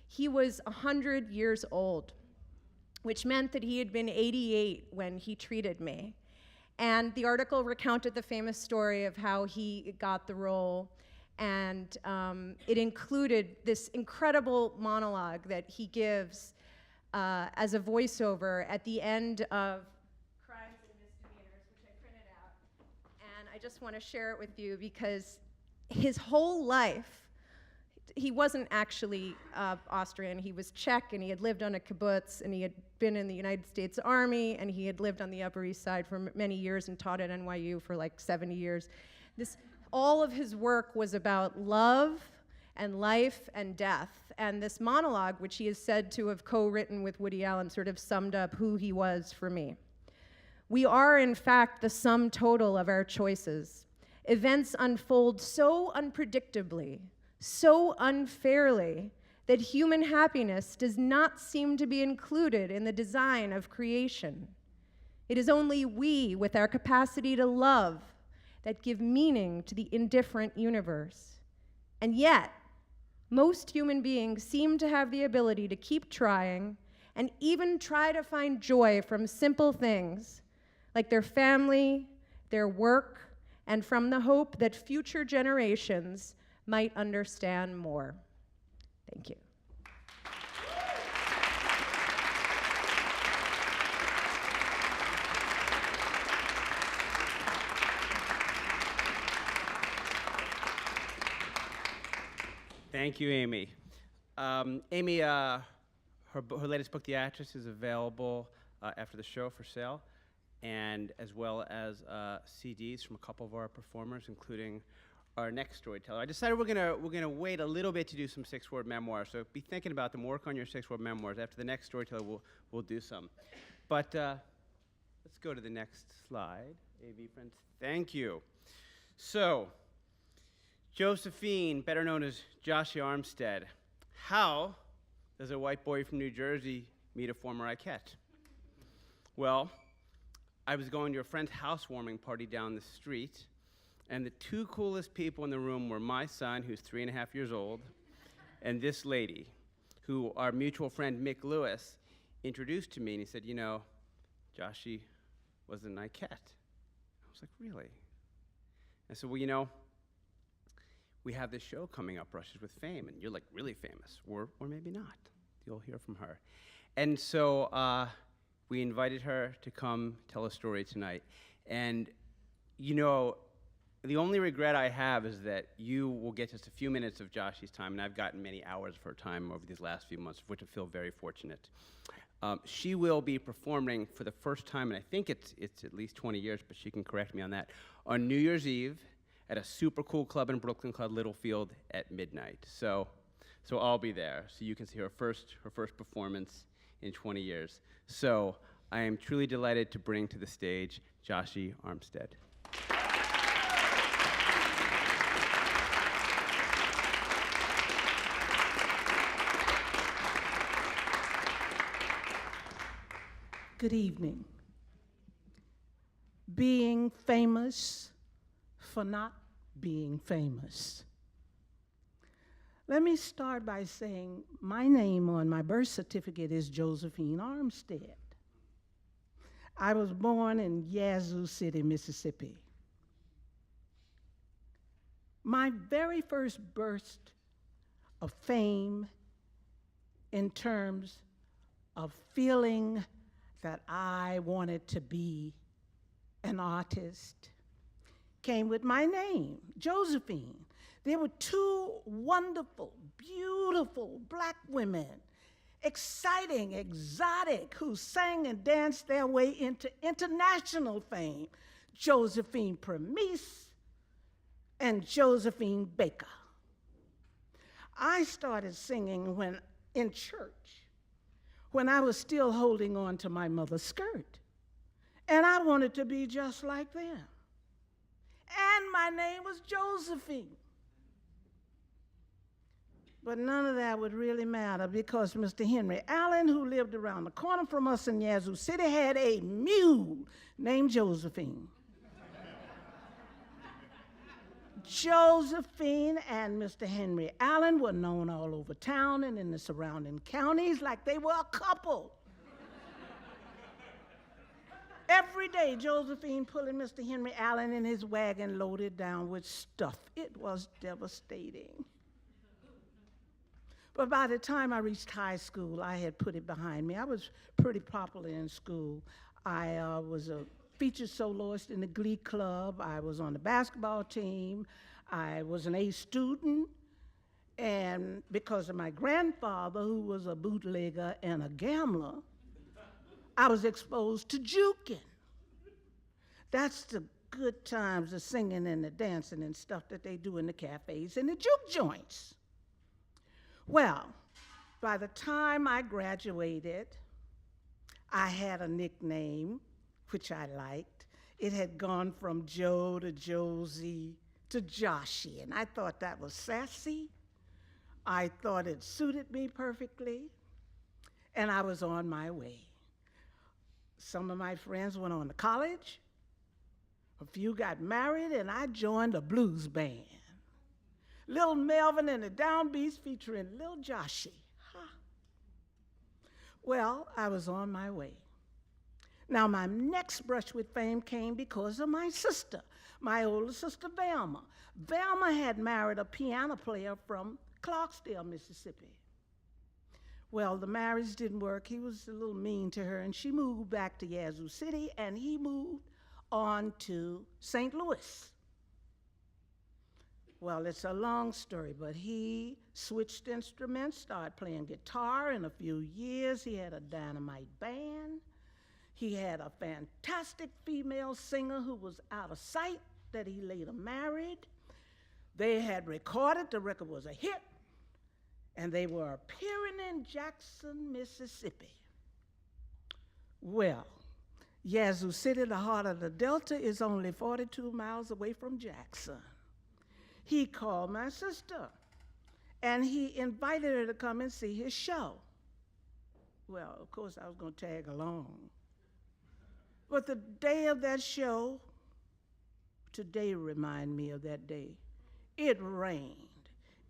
He was 100 years old, which meant that he had been 88 when he treated me. And the article recounted the famous story of how he got the role, and it included this incredible monologue that he gives as a voiceover at the end of Crimes and Misdemeanors, which I printed out. And I just want to share it with you because his whole life, he wasn't actually Austrian. He was Czech, and he had lived on a kibbutz, and he had been in the United States Army, and he had lived on the Upper East Side for many years and taught at NYU for like 70 years. All of his work was about love and life and death. And this monologue, which he is said to have co-written with Woody Allen, sort of summed up who he was for me. We are, in fact, the sum total of our choices. Events unfold so unpredictably, so unfairly, that human happiness does not seem to be included in the design of creation. It is only we, with our capacity to love, that give meaning to the indifferent universe. And yet, most human beings seem to have the ability to keep trying and even try to find joy from simple things, like their family, their work, and from the hope that future generations might understand more. Thank you. Thank you, Amy. Amy, her latest book, The Actress, is available after the show for sale, and as well as CDs from a couple of our performers, including our next storyteller. I decided we're gonna wait a little bit to do some six-word memoirs, so be thinking about them, work on your six-word memoirs. After the next storyteller, we'll do some. But let's go to the next slide, AV friends. Thank you. So, Josephine, better known as Joshie Armstead. How does a white boy from New Jersey meet a former Ike-ette? Well, I was going to a friend's housewarming party down the street, and the two coolest people in the room were my son, who's 3.5 years old, and this lady, who our mutual friend Mick Lewis introduced to me, and he said, you know, Joshie was an Ike-ette. I was like, really? I said, well, you know, we have this show coming up, Brushes with Fame, and you're like really famous, or maybe not. You'll hear from her. And so we invited her to come tell a story tonight. And you know, the only regret I have is that you will get just a few minutes of Joshie's time, and I've gotten many hours of her time over these last few months, which I feel very fortunate. She will be performing for the first time, and I think it's at least 20 years, but she can correct me on that, on New Year's Eve, at a super cool club in Brooklyn called Littlefield at midnight. So I'll be there, so you can see her first performance in 20 years. So I am truly delighted to bring to the stage Joshie Armstead. Good evening. Being famous for not being famous. Let me start by saying my name on my birth certificate is Josephine Armstead. I was born in Yazoo City, Mississippi. My very first burst of fame in terms of feeling that I wanted to be an artist came with my name, Josephine. There were two wonderful, beautiful black women, exciting, exotic, who sang and danced their way into international fame, Josephine Premise and Josephine Baker. I started singing in church when I was still holding on to my mother's skirt, and I wanted to be just like them. And my name was Josephine. But none of that would really matter because Mr. Henry Allen, who lived around the corner from us in Yazoo City, had a mule named Josephine. Josephine and Mr. Henry Allen were known all over town and in the surrounding counties like they were a couple. Every day, Josephine pulling Mr. Henry Allen in his wagon loaded down with stuff. It was devastating. But by the time I reached high school, I had put it behind me. I was pretty popular in school. I was a featured soloist in the Glee Club. I was on the basketball team. I was an A student. And because of my grandfather, who was a bootlegger and a gambler, I was exposed to juking. That's the good times, the singing and the dancing and stuff that they do in the cafes and the juke joints. Well, by the time I graduated, I had a nickname, which I liked. It had gone from Joe to Josie to Joshie, and I thought that was sassy. I thought it suited me perfectly, and I was on my way. Some of my friends went on to college, a few got married, and I joined a blues band. Little Melvin and the Downbeats featuring Lil Joshie. Huh. Well, I was on my way. Now, my next brush with fame came because of my sister, my older sister, Velma. Velma had married a piano player from Clarksdale, Mississippi. Well, the marriage didn't work. He was a little mean to her, and she moved back to Yazoo City, and he moved on to St. Louis. Well, it's a long story, but he switched instruments, started playing guitar. In a few years, he had a dynamite band. He had a fantastic female singer who was out of sight that he later married. They had recorded, the record was a hit, and they were appearing in Jackson, Mississippi. Well, Yazoo City, the heart of the Delta, is only 42 miles away from Jackson. He called my sister, and he invited her to come and see his show. Well, of course, I was going to tag along. But the day of that show, today remind me of that day. It rained.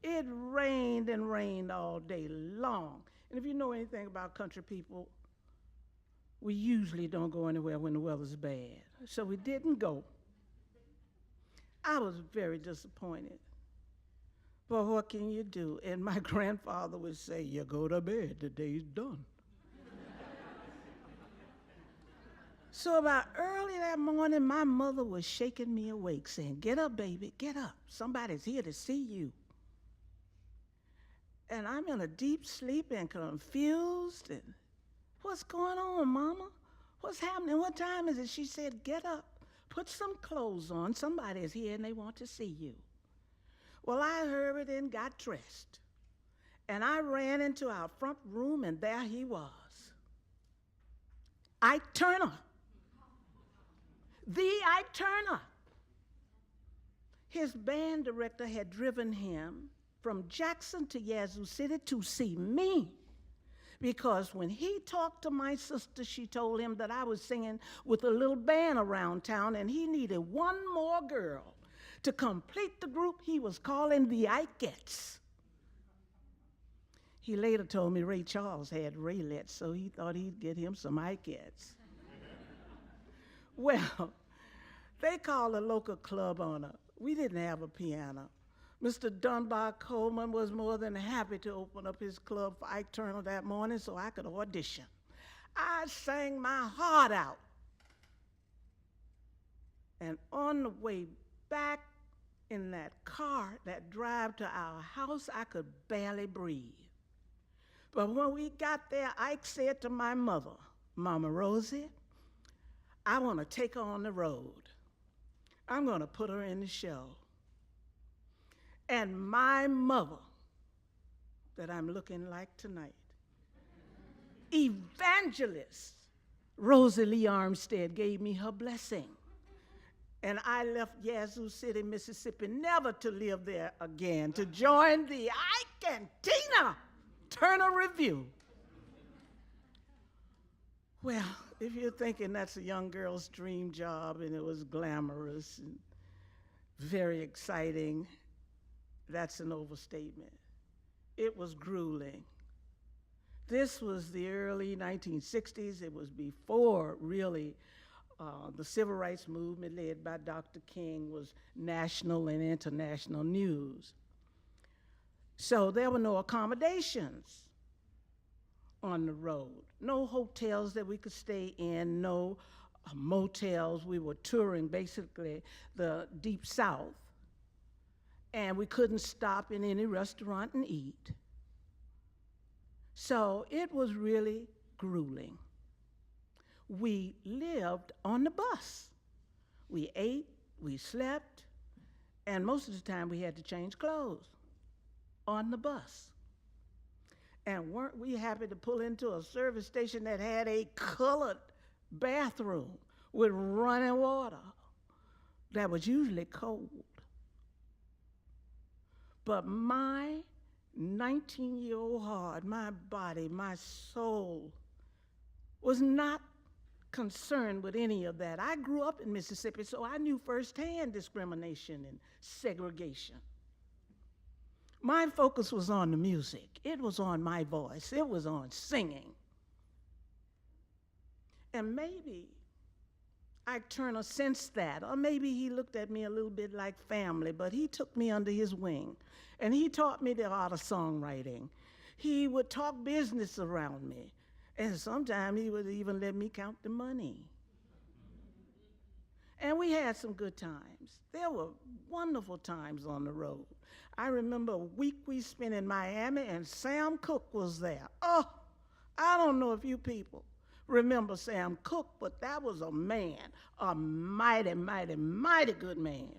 It rained and rained all day long. And if you know anything about country people, we usually don't go anywhere when the weather's bad. So we didn't go. I was very disappointed. But what can you do? And my grandfather would say, you go to bed, the day's done. So about early that morning, my mother was shaking me awake, saying, get up, baby, get up. Somebody's here to see you. And I'm in a deep sleep and confused. And what's going on, Mama? What's happening? What time is it? She said, get up, put some clothes on. Somebody's here and they want to see you. Well, I hurried and got dressed. And I ran into our front room, and there he was. Ike Turner. The Ike Turner. His band director had driven him from Jackson to Yazoo City to see me, because when he talked to my sister, she told him that I was singing with a little band around town, and he needed one more girl to complete the group he was calling the Ike-ettes. He later told me Ray Charles had Raylettes, so he thought he'd get him some Ike-ettes. Well, they called a local club owner. We didn't have a piano. Mr. Dunbar Coleman was more than happy to open up his club for Ike Turner that morning so I could audition. I sang my heart out. And on the way back in that car, that drive to our house, I could barely breathe. But when we got there, Ike said to my mother, Mama Rosie, I want to take her on the road. I'm going to put her in the show. And my mother, that I'm looking like tonight, evangelist Rosie Lee Armstead, gave me her blessing. And I left Yazoo City, Mississippi, never to live there again, to join the Ike and Tina Turner Review. Well, if you're thinking that's a young girl's dream job and it was glamorous and very exciting, that's an overstatement. It was grueling. This was the early 1960s. It was before, really, the civil rights movement led by Dr. King was national and international news. So there were no accommodations on the road, no hotels that we could stay in, no motels. We were touring basically the Deep South, and we couldn't stop in any restaurant and eat. So it was really grueling. We lived on the bus. We ate, we slept, and most of the time we had to change clothes on the bus. And weren't we happy to pull into a service station that had a colored bathroom with running water that was usually cold. But my 19-year-old heart, my body, my soul was not concerned with any of that. I grew up in Mississippi, so I knew firsthand discrimination and segregation. My focus was on the music. It was on my voice. It was on singing. And maybe Ike Turner sensed that, or maybe he looked at me a little bit like family, but he took me under his wing, and he taught me the art of songwriting. He would talk business around me, and sometimes he would even let me count the money. And we had some good times. There were wonderful times on the road. I remember a week we spent in Miami, and Sam Cooke was there. Oh, I don't know if you people remember Sam Cooke, but that was a man, a mighty, mighty, mighty good man.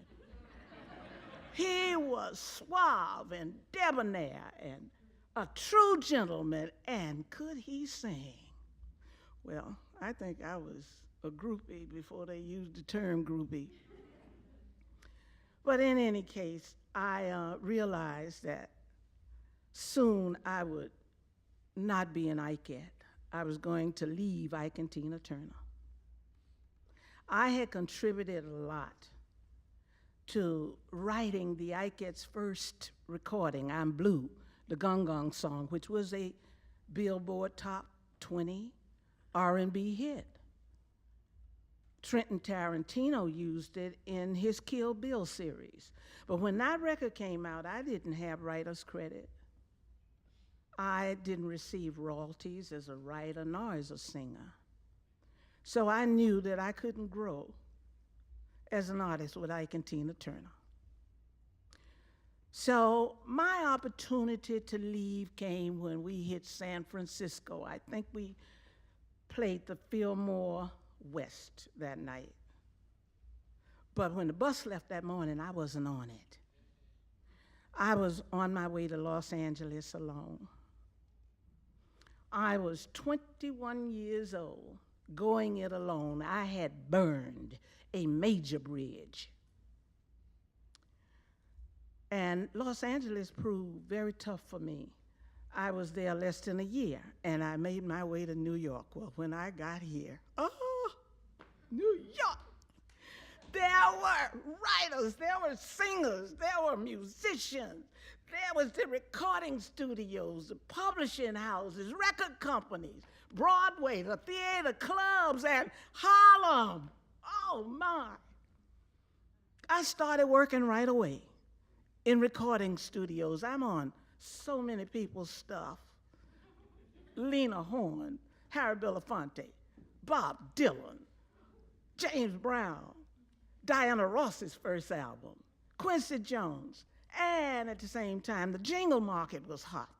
He was suave and debonair and a true gentleman, and could he sing? Well, I think I was a groupie before they used the term groupie. But in any case, I realized that soon I would not be an Ike-ette. I was going to leave Ike and Tina Turner. I had contributed a lot to writing the Ike-ette's first recording, I'm Blue, the Gong Gong song, which was a Billboard Top 20 R&B hit. Trenton Tarantino used it in his Kill Bill series. But when that record came out, I didn't have writer's credit. I didn't receive royalties as a writer nor as a singer. So I knew that I couldn't grow as an artist with Ike and Tina Turner. So my opportunity to leave came when we hit San Francisco. I think we played the Fillmore West that night. But when the bus left that morning, I wasn't on it. I was on my way to Los Angeles alone. I was 21 years old, going it alone. I had burned a major bridge. And Los Angeles proved very tough for me. I was there less than a year, and I made my way to New York. Well, when I got here, oh, New York! There were writers, there were singers, there were musicians, there was the recording studios, the publishing houses, record companies, Broadway, the theater, clubs, and Harlem. Oh, my. I started working right away in recording studios. I'm on so many people's stuff. Lena Horne, Harry Belafonte, Bob Dylan, James Brown, Diana Ross's first album, Quincy Jones, and at the same time, the jingle market was hot.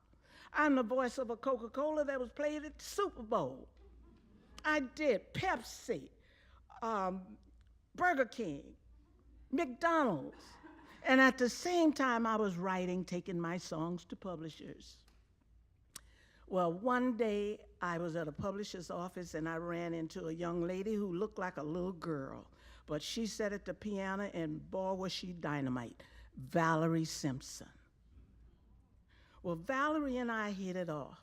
I'm the voice of a Coca-Cola that was played at the Super Bowl. I did Pepsi, Burger King, McDonald's, and at the same time, I was writing, taking my songs to publishers. Well, one day, I was at a publisher's office, and I ran into a young lady who looked like a little girl. But she sat at the piano, and boy, was she dynamite. Valerie Simpson. Well, Valerie and I hit it off,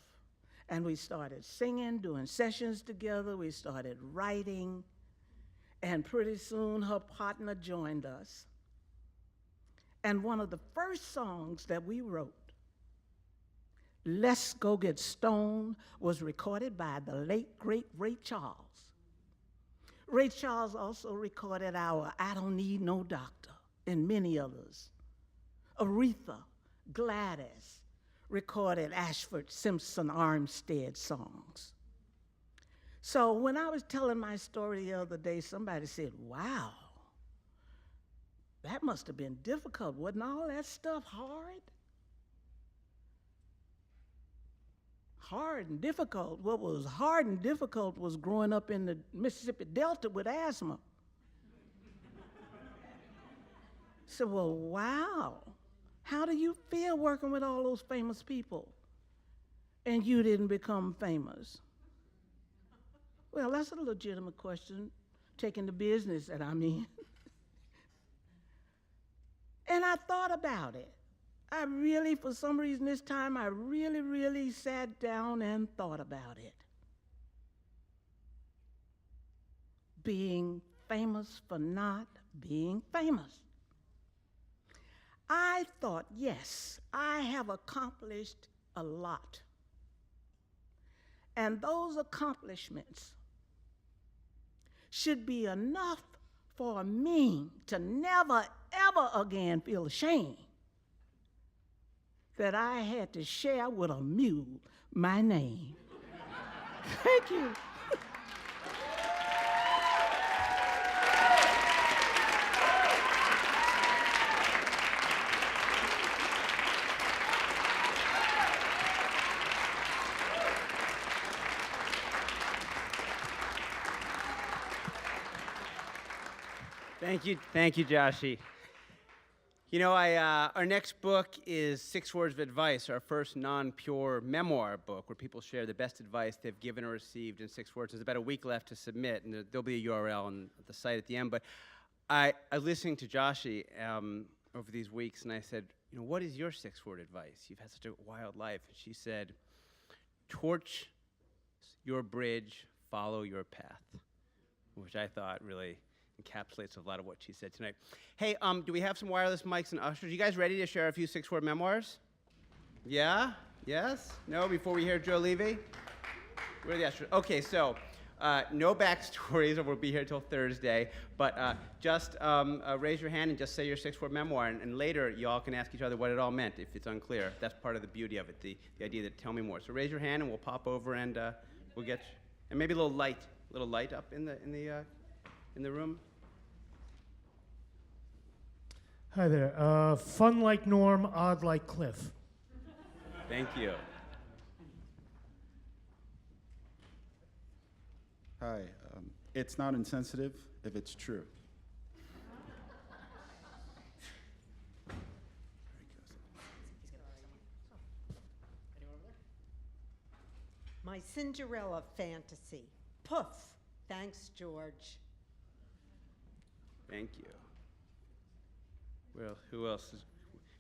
and we started singing, doing sessions together. We started writing, and pretty soon her partner joined us. And one of the first songs that we wrote, Let's Go Get Stoned, was recorded by the late, great Ray Charles. Ray Charles also recorded our I Don't Need No Doctor and many others. Aretha, Gladys recorded Ashford Simpson Armstead songs. So when I was telling my story the other day, somebody said, wow, that must have been difficult. Wasn't all that stuff hard? Hard and difficult. What was hard and difficult was growing up in the Mississippi Delta with asthma. So, well, wow. How do you feel working with all those famous people and you didn't become famous? Well, that's a legitimate question, taking the business that I'm in. And I thought about it. I really, for some reason this time, I really sat down and thought about it. Being famous for not being famous. I thought, yes, I have accomplished a lot. And those accomplishments should be enough for me to never, ever again feel ashamed that I had to share with a mule my name. Thank you. Thank you, Joshie. You know, our next book is 6 Words of Advice, our first non-pure memoir book where people share the best advice they've given or received in 6 words. There's about a week left to submit, and there'll be a URL on the site at the end. But I was listening to Joshie over these weeks, and I said, you know, what is your 6-word advice? You've had such a wild life. And she said, torch your bridge, follow your path, which I thought really encapsulates a lot of what she said tonight. Hey, do we have some wireless mics and ushers? You guys ready to share a few 6-word memoirs? Yeah? Yes? No? Before we hear Joe Levy? Where are the ushers? Okay, so no backstories, or we'll be here till Thursday, but just raise your hand and just say your 6-word memoir, and later you all can ask each other what it all meant if it's unclear. That's part of the beauty of it, the idea that tell me more. So raise your hand and we'll pop over and we'll get, and maybe a little light up in the room. Hi there. Fun like Norm, odd like Cliff. Thank you. Hi. It's not insensitive if it's true. My Cinderella fantasy. Poof. Thanks, George. Thank you. Well, who else is?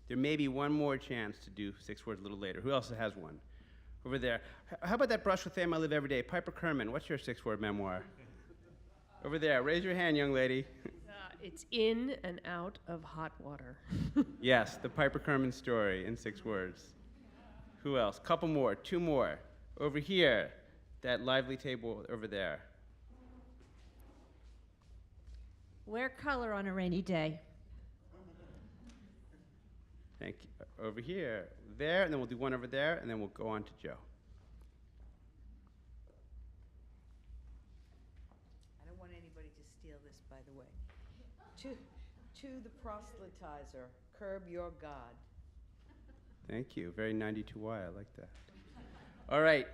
There may be one more chance to do 6 words a little later. Who else has one? Over there. How about that brush with fame I live every day? Piper Kerman, what's your 6-word memoir? Over there. Raise your hand, young lady. It's in and out of hot water. Yes, the Piper Kerman story in 6 words. Who else? Couple more, 2 more. Over here, that lively table over there. Wear color on a rainy day. Thank you. Over here, there, and then we'll do one over there, and then we'll go on to Joe. I don't want anybody to steal this, by the way. To the proselytizer, curb your God. Thank you. Very 92Y. I like that. All right.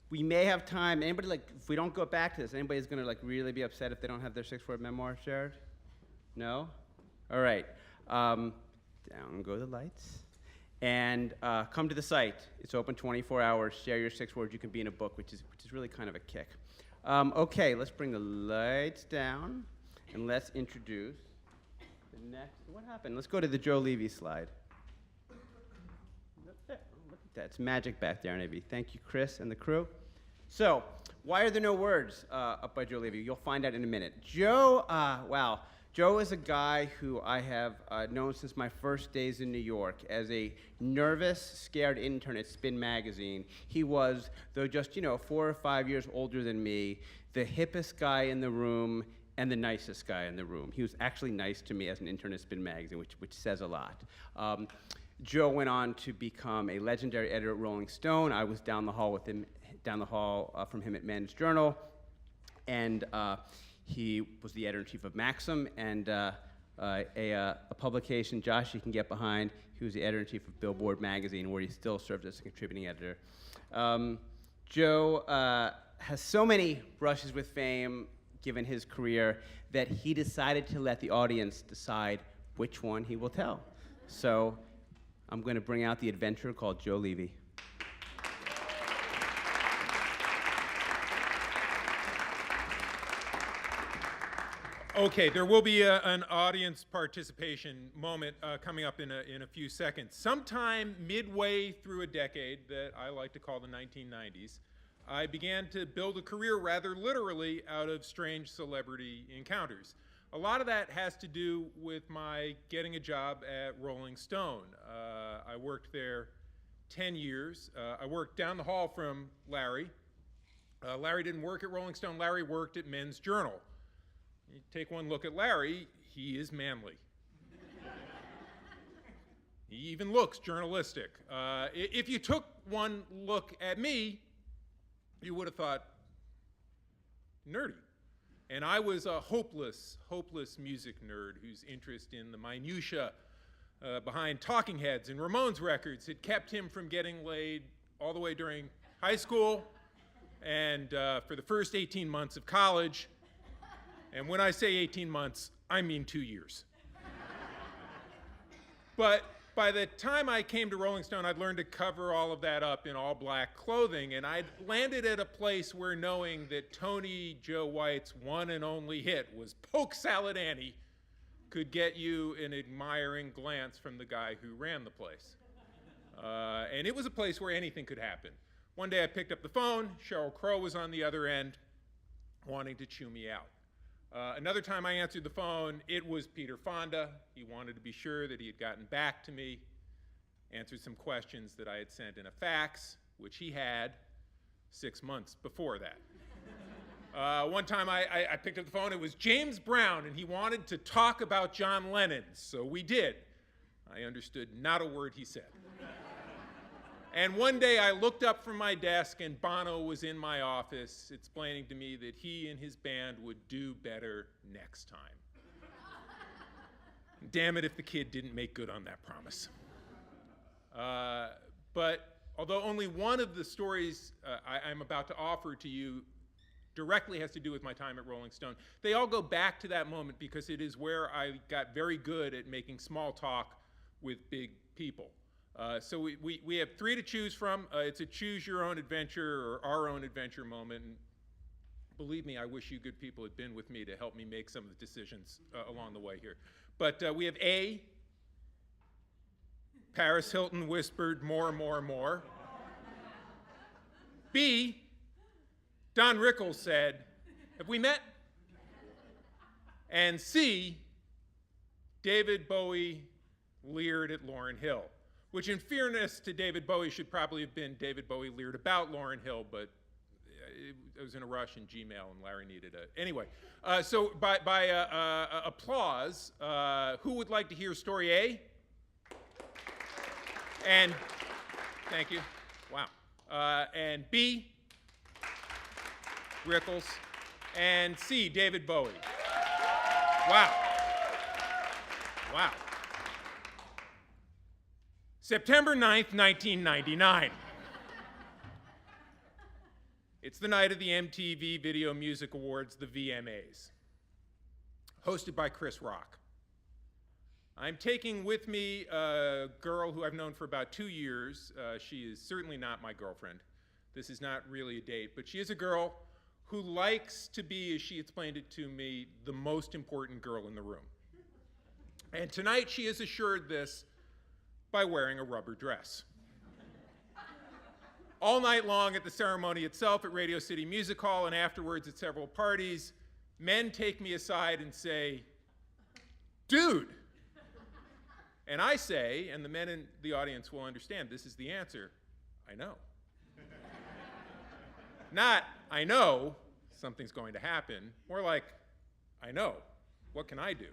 We may have time. Anybody, if we don't go back to this, anybody's going to really be upset if they don't have their 6-word memoir shared? No? All right. Down go the lights. And come to the site. It's open 24 hours. Share your 6 words. You can be in a book, which is really kind of a kick. Okay, let's bring the lights down, and let's introduce the next. What happened? Let's go to the Joe Levy slide. Look at that. It's magic back there, Navy. Thank you, Chris and the crew. So, why are there no words up by Joe Levy? You'll find out in a minute. Joe, wow. Joe is a guy who I have known since my first days in New York as a nervous, scared intern at Spin Magazine. He was, though just 4 or 5 years older than me, the hippest guy in the room and the nicest guy in the room. He was actually nice to me as an intern at Spin Magazine, which says a lot. Joe went on to become a legendary editor at Rolling Stone. I was down the hall from him at Men's Journal, and he was the editor-in-chief of Maxim, and a publication Joshie can get behind. He was the editor-in-chief of Billboard magazine, where he still serves as a contributing editor. Joe has so many brushes with fame, given his career, that he decided to let the audience decide which one he will tell. So I'm going to bring out the adventurer called Joe Levy. Okay, there will be an audience participation moment coming up in a few seconds. Sometime midway through a decade that I like to call the 1990s, I began to build a career rather literally out of strange celebrity encounters. A lot of that has to do with my getting a job at Rolling Stone. I worked there 10 years. I worked down the hall from Larry, Larry didn't work at Rolling Stone. Larry worked at Men's Journal. You take one look at Larry, he is manly. He even looks journalistic. If you took one look at me, you would have thought nerdy. And I was a hopeless music nerd whose interest in the minutiae behind Talking Heads and Ramones records had kept him from getting laid all the way during high school and for the first 18 months of college. And when I say 18 months, I mean 2 years. But by the time I came to Rolling Stone, I'd learned to cover all of that up in all black clothing, and I'd landed at a place where knowing that Tony Joe White's one and only hit was Poke Salad Annie could get you an admiring glance from the guy who ran the place. And it was a place where anything could happen. One day I picked up the phone, Sheryl Crow was on the other end, wanting to chew me out. Another time I answered the phone, it was Peter Fonda. He wanted to be sure that he had gotten back to me, answered some questions that I had sent in a fax, which he had 6 months before that. One time I picked up the phone, it was James Brown, and he wanted to talk about John Lennon, so we did. I understood not a word he said. And one day I looked up from my desk and Bono was in my office explaining to me that he and his band would do better next time. Damn it if the kid didn't make good on that promise. But although only one of the stories I'm about to offer to you directly has to do with my time at Rolling Stone, they all go back to that moment because it is where I got very good at making small talk with big people. So we have 3 to choose from. It's a choose your own adventure or our own adventure moment. And believe me, I wish you good people had been with me to help me make some of the decisions along the way here. But we have A, Paris Hilton whispered more, more, more. B, Don Rickles said, have we met? And C, David Bowie leered at Lauryn Hill. Which in fairness to David Bowie should probably have been David Bowie leered about Lauryn Hill, but it was in a rush in Gmail and Larry needed it. Anyway, so by applause, who would like to hear story A? And, thank you, wow. And B, Rickles, and C, David Bowie. Wow, wow. September 9th, 1999. It's the night of the MTV Video Music Awards, the VMAs, hosted by Chris Rock. I'm taking with me a girl who I've known for about 2 years. She is certainly not my girlfriend. This is not really a date, but she is a girl who likes to be, as she explained it to me, the most important girl in the room. And tonight she has assured this by wearing a rubber dress. All night long at the ceremony itself at Radio City Music Hall and afterwards at several parties, men take me aside and say, dude. And I say, and the men in the audience will understand, this is the answer, I know. Not, I know something's going to happen, more like, I know, what can I do?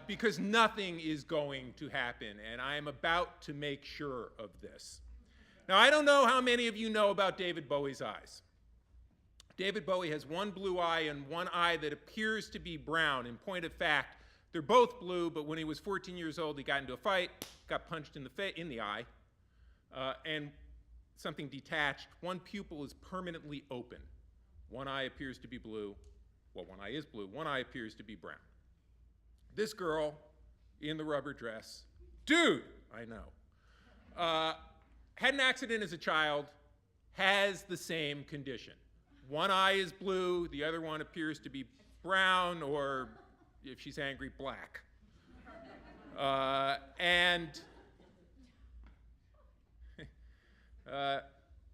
Because nothing is going to happen, and I am about to make sure of this. Now, I don't know how many of you know about David Bowie's eyes. David Bowie has one blue eye and one eye that appears to be brown. In point of fact, they're both blue, but when he was 14 years old, he got into a fight, got punched in the eye, and something detached. One pupil is permanently open. One eye appears to be blue. Well, one eye is blue. One eye appears to be brown. This girl in the rubber dress, dude, I know, had an accident as a child, has the same condition. One eye is blue, the other one appears to be brown, or if she's angry, black.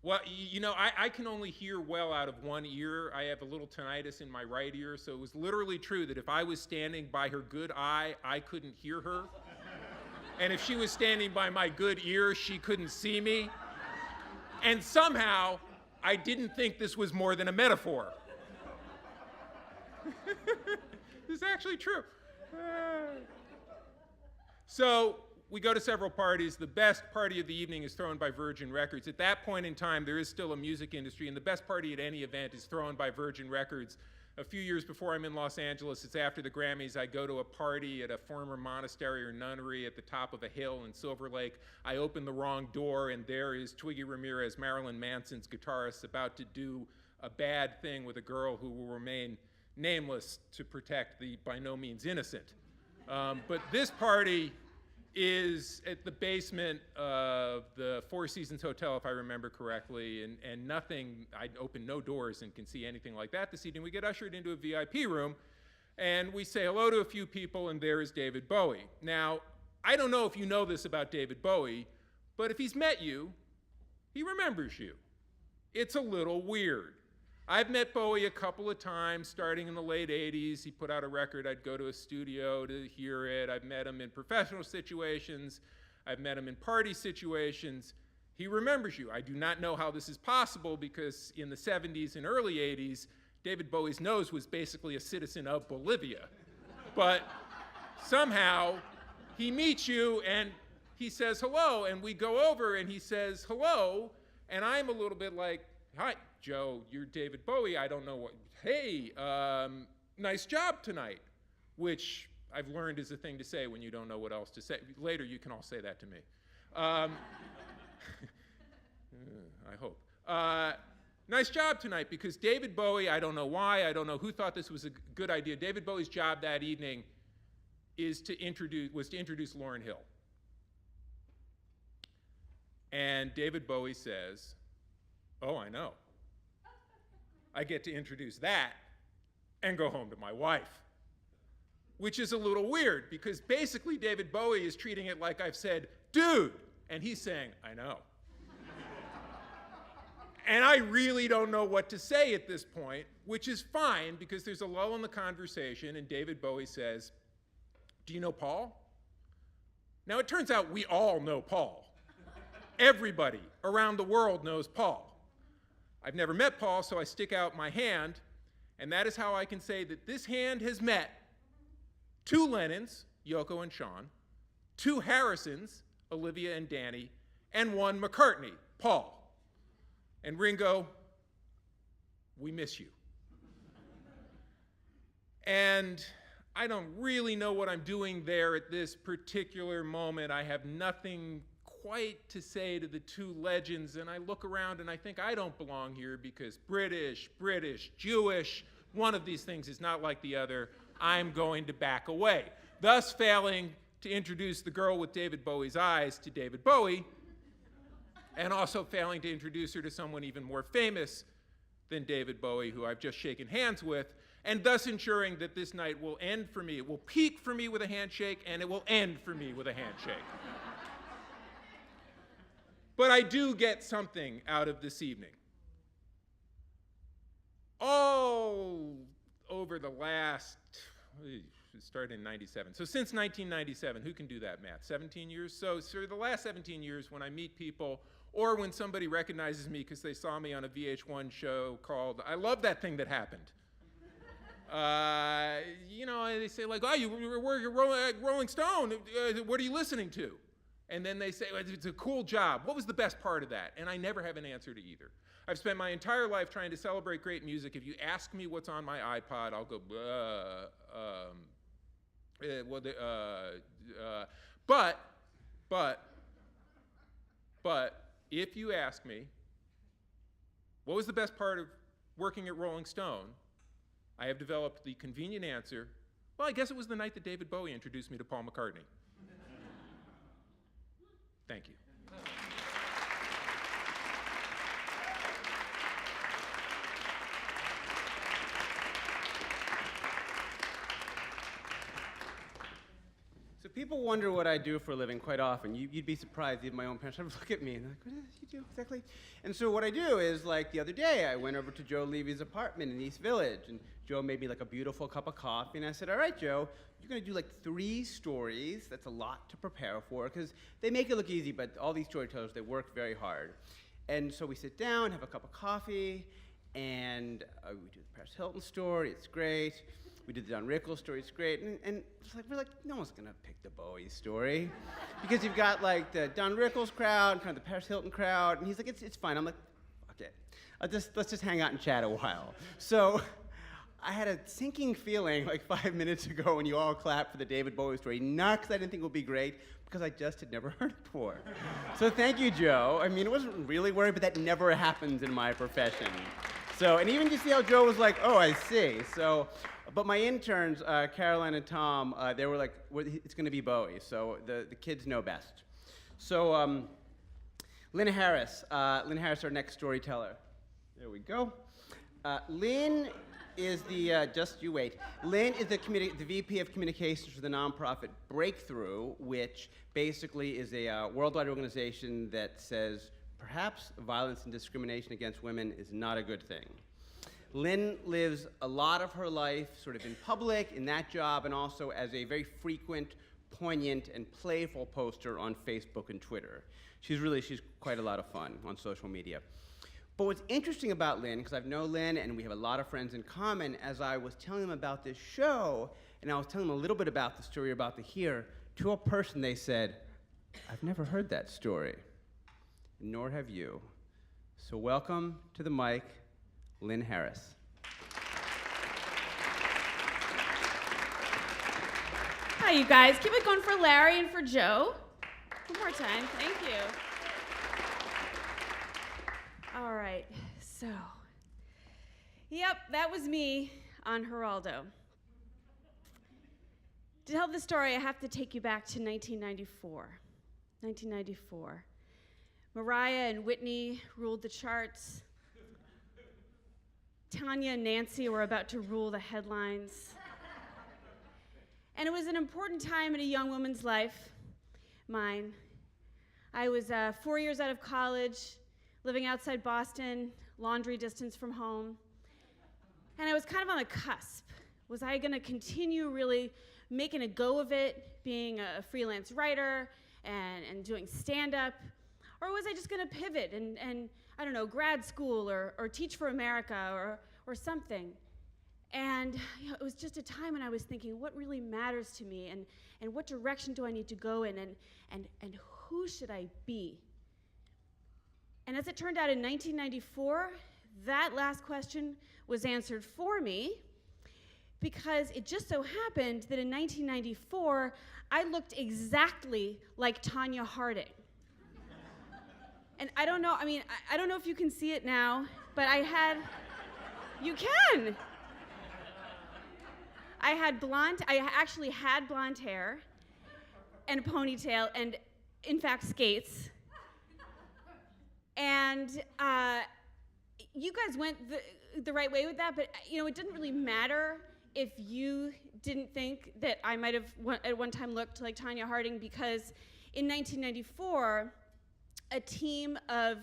Well, you know, I can only hear well out of one ear. I have a little tinnitus in my right ear, so it was literally true that if I was standing by her good eye, I couldn't hear her. And if she was standing by my good ear, she couldn't see me. And somehow, I didn't think this was more than a metaphor. This is actually true. So we go to several parties. The best party of the evening is thrown by Virgin Records. At that point in time, there is still a music industry, and the best party at any event is thrown by Virgin Records. A few years before I'm in Los Angeles, it's after the Grammys, I go to a party at a former monastery or nunnery at the top of a hill in Silver Lake. I open the wrong door, and there is Twiggy Ramirez, Marilyn Manson's guitarist, about to do a bad thing with a girl who will remain nameless to protect the by no means innocent. But this party is at the basement of the Four Seasons Hotel, if I remember correctly, and nothing, I open no doors and can see anything like that this evening. We get ushered into a VIP room, and we say hello to a few people, and there is David Bowie. Now, I don't know if you know this about David Bowie, but if he's met you, he remembers you. It's a little weird. I've met Bowie a couple of times, starting in the late 80s. He put out a record. I'd go to a studio to hear it. I've met him in professional situations. I've met him in party situations. He remembers you. I do not know how this is possible because in the 70s and early 80s, David Bowie's nose was basically a citizen of Bolivia. But somehow he meets you and he says hello, and we go over and he says hello, and I'm a little bit like, hi, Joe, you're David Bowie. I don't know what. Hey, nice job tonight, which I've learned is a thing to say when you don't know what else to say. Later, you can all say that to me. I hope. Nice job tonight, because David Bowie, I don't know why, I don't know who thought this was a good idea. David Bowie's job that evening was to introduce Lauryn Hill. And David Bowie says, oh, I know. I get to introduce that and go home to my wife, which is a little weird because basically David Bowie is treating it like I've said, dude, and he's saying, I know. And I really don't know what to say at this point, which is fine because there's a lull in the conversation, and David Bowie says, do you know Paul? Now, it turns out we all know Paul. Everybody around the world knows Paul. I've never met Paul, so I stick out my hand, and that is how I can say that this hand has met 2 Lennons, Yoko and Sean, 2 Harrisons, Olivia and Danny, and 1 McCartney, Paul. And Ringo, we miss you. And I don't really know what I'm doing there at this particular moment. I have nothing quite to say to the 2 legends, and I look around and I think I don't belong here because British, Jewish, one of these things is not like the other. I'm going to back away, thus failing to introduce the girl with David Bowie's eyes to David Bowie, and also failing to introduce her to someone even more famous than David Bowie, who I've just shaken hands with, and thus ensuring that this night will end for me. It will peak for me with a handshake, and it will end for me with a handshake. But I do get something out of this evening. All over the last, it started in 97. So since 1997, who can do that math? 17 years? So for the last 17 years, when I meet people, or when somebody recognizes me because they saw me on a VH1 show called I Love That Thing That Happened. They say like, oh, you're Rolling Stone. What are you listening to? And then they say, well, it's a cool job. What was the best part of that? And I never have an answer to either. I've spent my entire life trying to celebrate great music. If you ask me what's on my iPod, I'll go, but if you ask me, what was the best part of working at Rolling Stone? I have developed the convenient answer, well, I guess it was the night that David Bowie introduced me to Paul McCartney. Thank you. So people wonder what I do for a living quite often. You'd be surprised, even my own parents ever look at me and they're like, what do you do exactly? And so what I do is, like the other day, I went over to Joe Levy's apartment in East Village, and Joe made me like a beautiful cup of coffee, and I said, all right, Joe, you're gonna do like 3 stories. That's a lot to prepare for, because they make it look easy, but all these storytellers, they work very hard. And so we sit down, have a cup of coffee, and we do the Paris Hilton story, it's great. We did the Don Rickles story, it's great. And it's like, we're like, no one's gonna pick the Bowie story. Because you've got like the Don Rickles crowd, and kind of the Paris Hilton crowd, and he's like, it's fine. I'm like, fuck it. Let's just hang out and chat a while. So I had a sinking feeling like 5 minutes ago when you all clapped for the David Bowie story, not because I didn't think it would be great, because I just had never heard it before. So thank you, Joe. I mean, it wasn't really worried, but that never happens in my profession. So, and even to see how Joe was like, oh, I see. So, but my interns, Caroline and Tom, they were like, it's gonna be Bowie. So the kids know best. So Lynn Harris, our next storyteller. There we go. Lynn is the, just you wait. Lynn is the VP of Communications for the nonprofit Breakthrough, which basically is a worldwide organization that says perhaps violence and discrimination against women is not a good thing. Lynn lives a lot of her life sort of in public, in that job, and also as a very frequent, poignant, and playful poster on Facebook and Twitter. She's quite a lot of fun on social media. But what's interesting about Lynn, because I've known Lynn and we have a lot of friends in common, as I was telling them about this show, and I was telling them a little bit about the story you're about to hear, to a person they said, I've never heard that story, nor have you. So welcome to the mic, Lynn Harris. Hi, you guys. Keep it going for Larry and for Joe. One more time. Thank you. All right. So, yep, that was me on Geraldo. To tell the story, I have to take you back to 1994. 1994. Mariah and Whitney ruled the charts. Tanya and Nancy were about to rule the headlines. And it was an important time in a young woman's life, mine. I was 4 years out of college, living outside Boston, laundry distance from home. And I was kind of on the cusp. Was I gonna continue really making a go of it, being a freelance writer and doing stand-up? Or was I just gonna pivot and I don't know, grad school or teach for America or something? And it was just a time when I was thinking, what really matters to me and what direction do I need to go in and who should I be? And as it turned out in 1994, that last question was answered for me because it just so happened that in 1994, I looked exactly like Tanya Harding. And I don't know, I don't know if you can see it now, but you can. I actually had blonde hair and a ponytail and, in fact, skates. And you guys went the right way with that, but it didn't really matter if you didn't think that I might have at one time looked like Tanya Harding, because in 1994, a team of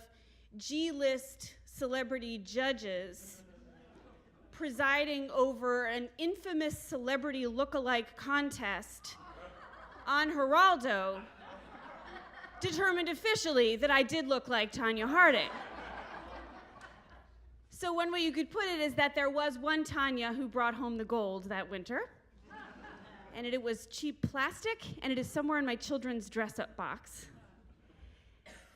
G-list celebrity judges presiding over an infamous celebrity look-alike contest on Geraldo determined officially that I did look like Tanya Harding. So one way you could put it is that there was one Tanya who brought home the gold that winter, and it was cheap plastic, and it is somewhere in my children's dress-up box.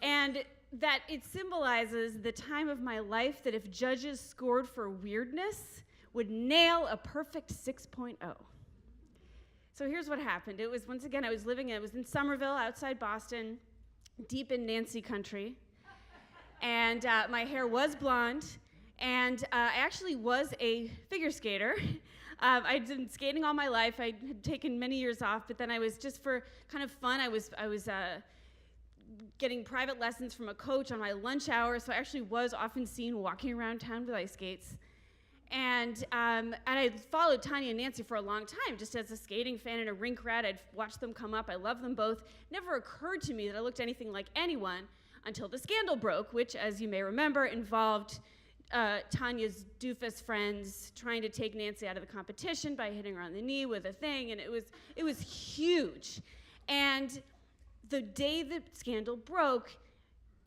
And that it symbolizes the time of my life that if judges scored for weirdness, would nail a perfect 6.0. So here's what happened. It was, once again, I was in Somerville, outside Boston, deep in Nancy country. And my hair was blonde, and I actually was a figure skater. I'd been skating all my life. I had taken many years off, but then I was, just for kind of fun, I was getting private lessons from a coach on my lunch hour, so I actually was often seen walking around town with ice skates. And I followed Tanya and Nancy for a long time, just as a skating fan and a rink rat. I'd watched them come up. I loved them both. Never occurred to me that I looked anything like anyone until the scandal broke, which, as you may remember, involved Tanya's doofus friends trying to take Nancy out of the competition by hitting her on the knee with a thing, and it was huge. And the day the scandal broke,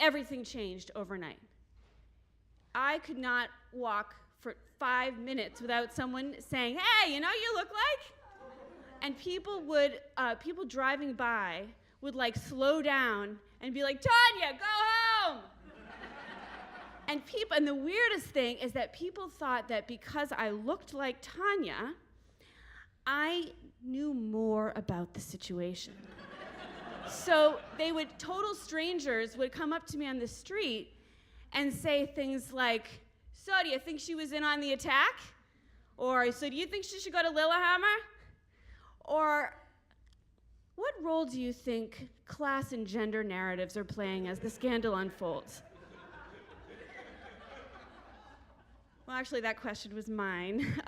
everything changed overnight. I could not walk for 5 minutes without someone saying, "Hey, you know you look like?" And people driving by would like slow down and be like, "Tanya, go home!" And the weirdest thing is that people thought that because I looked like Tanya, I knew more about the situation. So total strangers would come up to me on the street and say things like, "So, do you think she was in on the attack?" Or, "So, do you think she should go to Lillehammer?" Or, "What role do you think class and gender narratives are playing as the scandal unfolds?" Well, actually, that question was mine.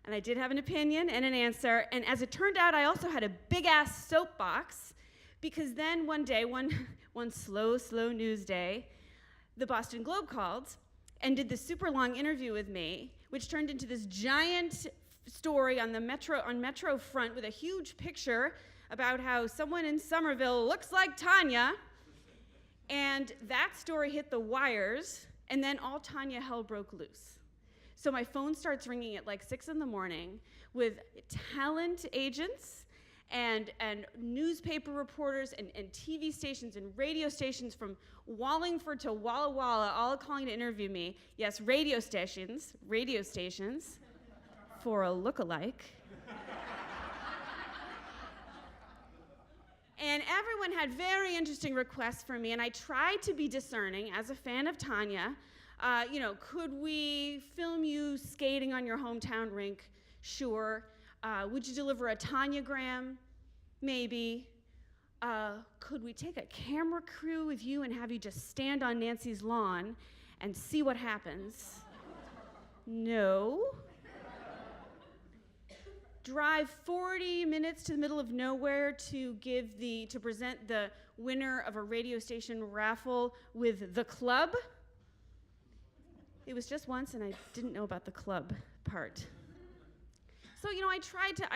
And I did have an opinion and an answer. And as it turned out, I also had a big-ass soapbox, because then one day, one slow news day, the Boston Globe called and did this super long interview with me, which turned into this giant story on Metro front with a huge picture about how someone in Somerville looks like Tanya. And that story hit the wires, and then all Tanya hell broke loose. So my phone starts ringing at like 6 in.the.morning with talent agents and newspaper reporters and TV stations and radio stations from Wallingford to Walla Walla, all calling to interview me. Yes, radio stations for a lookalike. And everyone had very interesting requests for me, and I tried to be discerning as a fan of Tanya. Could we film you skating on your hometown rink? Sure. Would you deliver a Tanyagram? Maybe. Could we take a camera crew with you and have you just stand on Nancy's lawn and see what happens? No. Drive 40 minutes to the middle of nowhere to present the winner of a radio station raffle with the club? It was just once, and I didn't know about the club part. So, I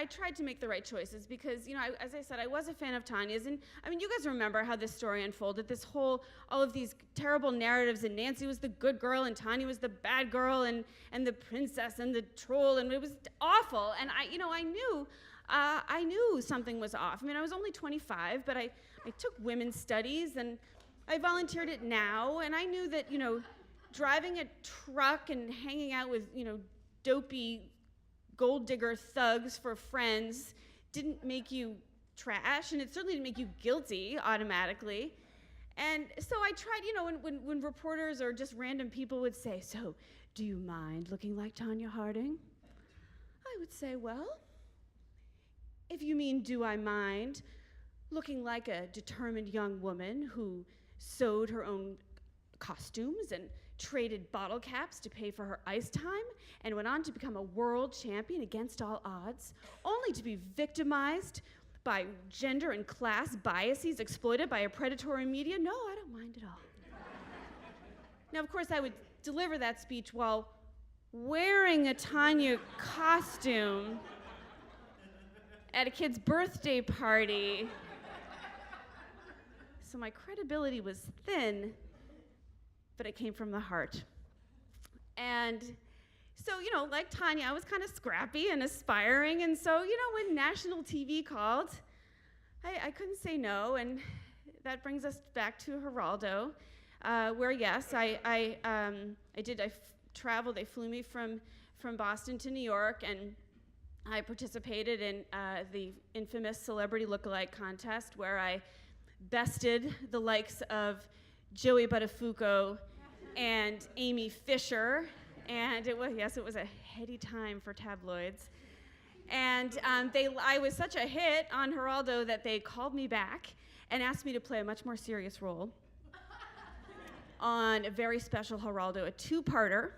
tried to make the right choices because, as I said, I was a fan of Tanya's, and you guys remember how this story unfolded. All of these terrible narratives, and Nancy was the good girl, and Tanya was the bad girl, and the princess and the troll, and it was awful. And I knew something was off. I was only 25, but I took women's studies, and I volunteered at Now, and I knew that, driving a truck and hanging out with, dopey gold digger thugs for friends didn't make you trash, and it certainly didn't make you guilty automatically. And so I tried, when reporters or just random people would say, "So, do you mind looking like Tanya Harding?" I would say, "Well, if you mean do I mind looking like a determined young woman who sewed her own costumes and traded bottle caps to pay for her ice time, and went on to become a world champion against all odds, only to be victimized by gender and class biases exploited by a predatory media? No, I don't mind at all." Now, of course, I would deliver that speech while wearing a Tanya costume at a kid's birthday party. So my credibility was thin, but it came from the heart. And so, like Tanya, I was kind of scrappy and aspiring, and so, when national TV called, I couldn't say no, and that brings us back to Geraldo, where, yes, I traveled. They flew me from Boston to New York, and I participated in the infamous celebrity lookalike contest, where I bested the likes of Joey Buttafuoco and Amy Fisher, and it was a heady time for tabloids. And I was such a hit on Geraldo that they called me back and asked me to play a much more serious role on a very special Geraldo, a two-parter.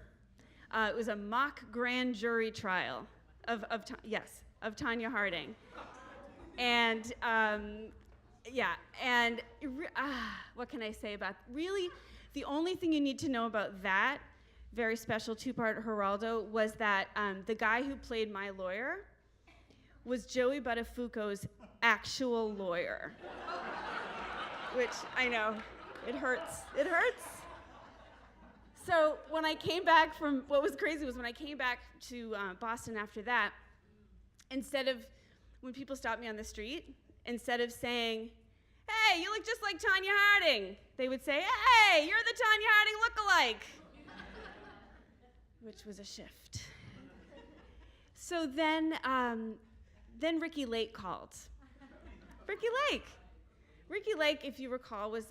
It was a mock grand jury trial of Tanya Harding. And what can I say about, really, the only thing you need to know about that very special two-part Geraldo was that the guy who played my lawyer was Joey Buttafuoco's actual lawyer. Which, I know, It hurts. It hurts. So when I came back from, what was crazy was when I came back to Boston after that, instead of, when people stopped me on the street, instead of saying, "Hey, you look just like Tanya Harding," they would say, "Hey, you're the Tanya Harding lookalike," which was a shift. So then Ricky Lake called. Ricky Lake, if you recall, was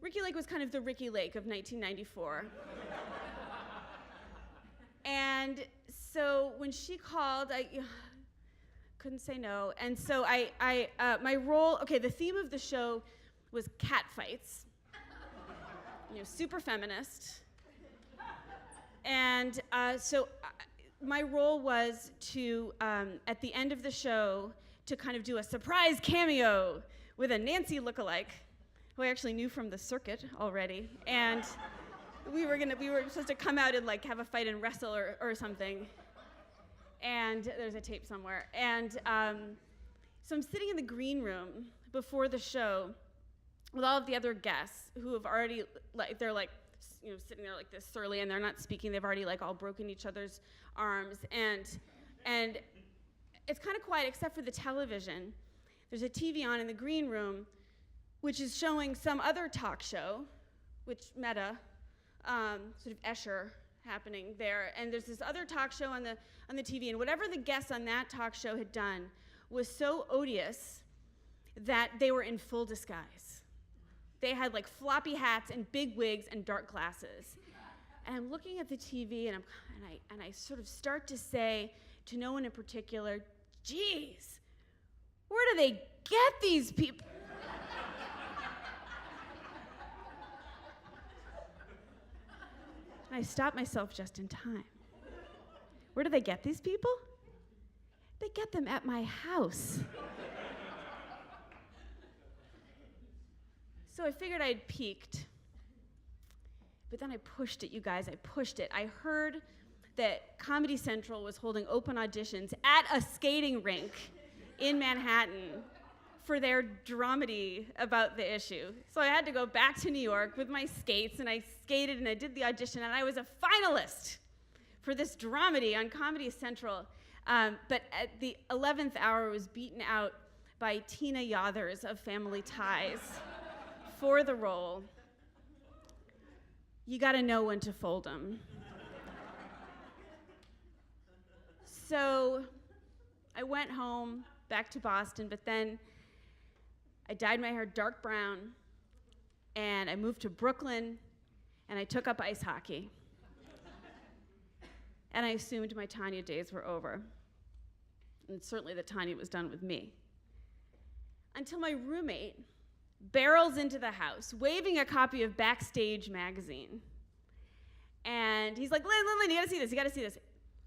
Ricky Lake was kind of the Ricky Lake of 1994. And so when she called, I couldn't say no. And so my role, okay, the theme of the show was cat fights. Super feminist. And so my role was to, at the end of the show, to kind of do a surprise cameo with a Nancy lookalike, who I actually knew from the circuit already. And we were supposed to come out and like have a fight and wrestle or something. And there's a tape somewhere. And so I'm sitting in the green room before the show with all of the other guests who have already, they're sitting there like this surly, and they're not speaking. They've already all broken each other's arms. And it's kind of quiet except for the television. There's a TV on in the green room, which is showing some other talk show, which Meta, sort of Escher happening there. And there's this other talk show on the TV, and whatever the guests on that talk show had done was so odious that they were in full disguise. They had floppy hats and big wigs and dark glasses. And I'm looking at the TV, and I sort of start to say to no one in particular, "Geez, where do they get these people?" And I stopped myself just in time. Where do they get these people? They get them at my house. So I figured I had peaked. But then I pushed it, you guys. I pushed it. I heard that Comedy Central was holding open auditions at a skating rink in Manhattan for their dramedy about the issue. So I had to go back to New York with my skates, and I skated and I did the audition, and I was a finalist for this dramedy on Comedy Central. But at the 11th hour, I was beaten out by Tina Yothers of Family Ties for the role. You gotta know when to fold them. So I went home, back to Boston, but then I dyed my hair dark brown, and I moved to Brooklyn, and I took up ice hockey. And I assumed my Tanya days were over. And certainly that Tanya was done with me. Until my roommate barrels into the house, waving a copy of Backstage magazine. And he's like, Lynn, you gotta see this, you gotta see this.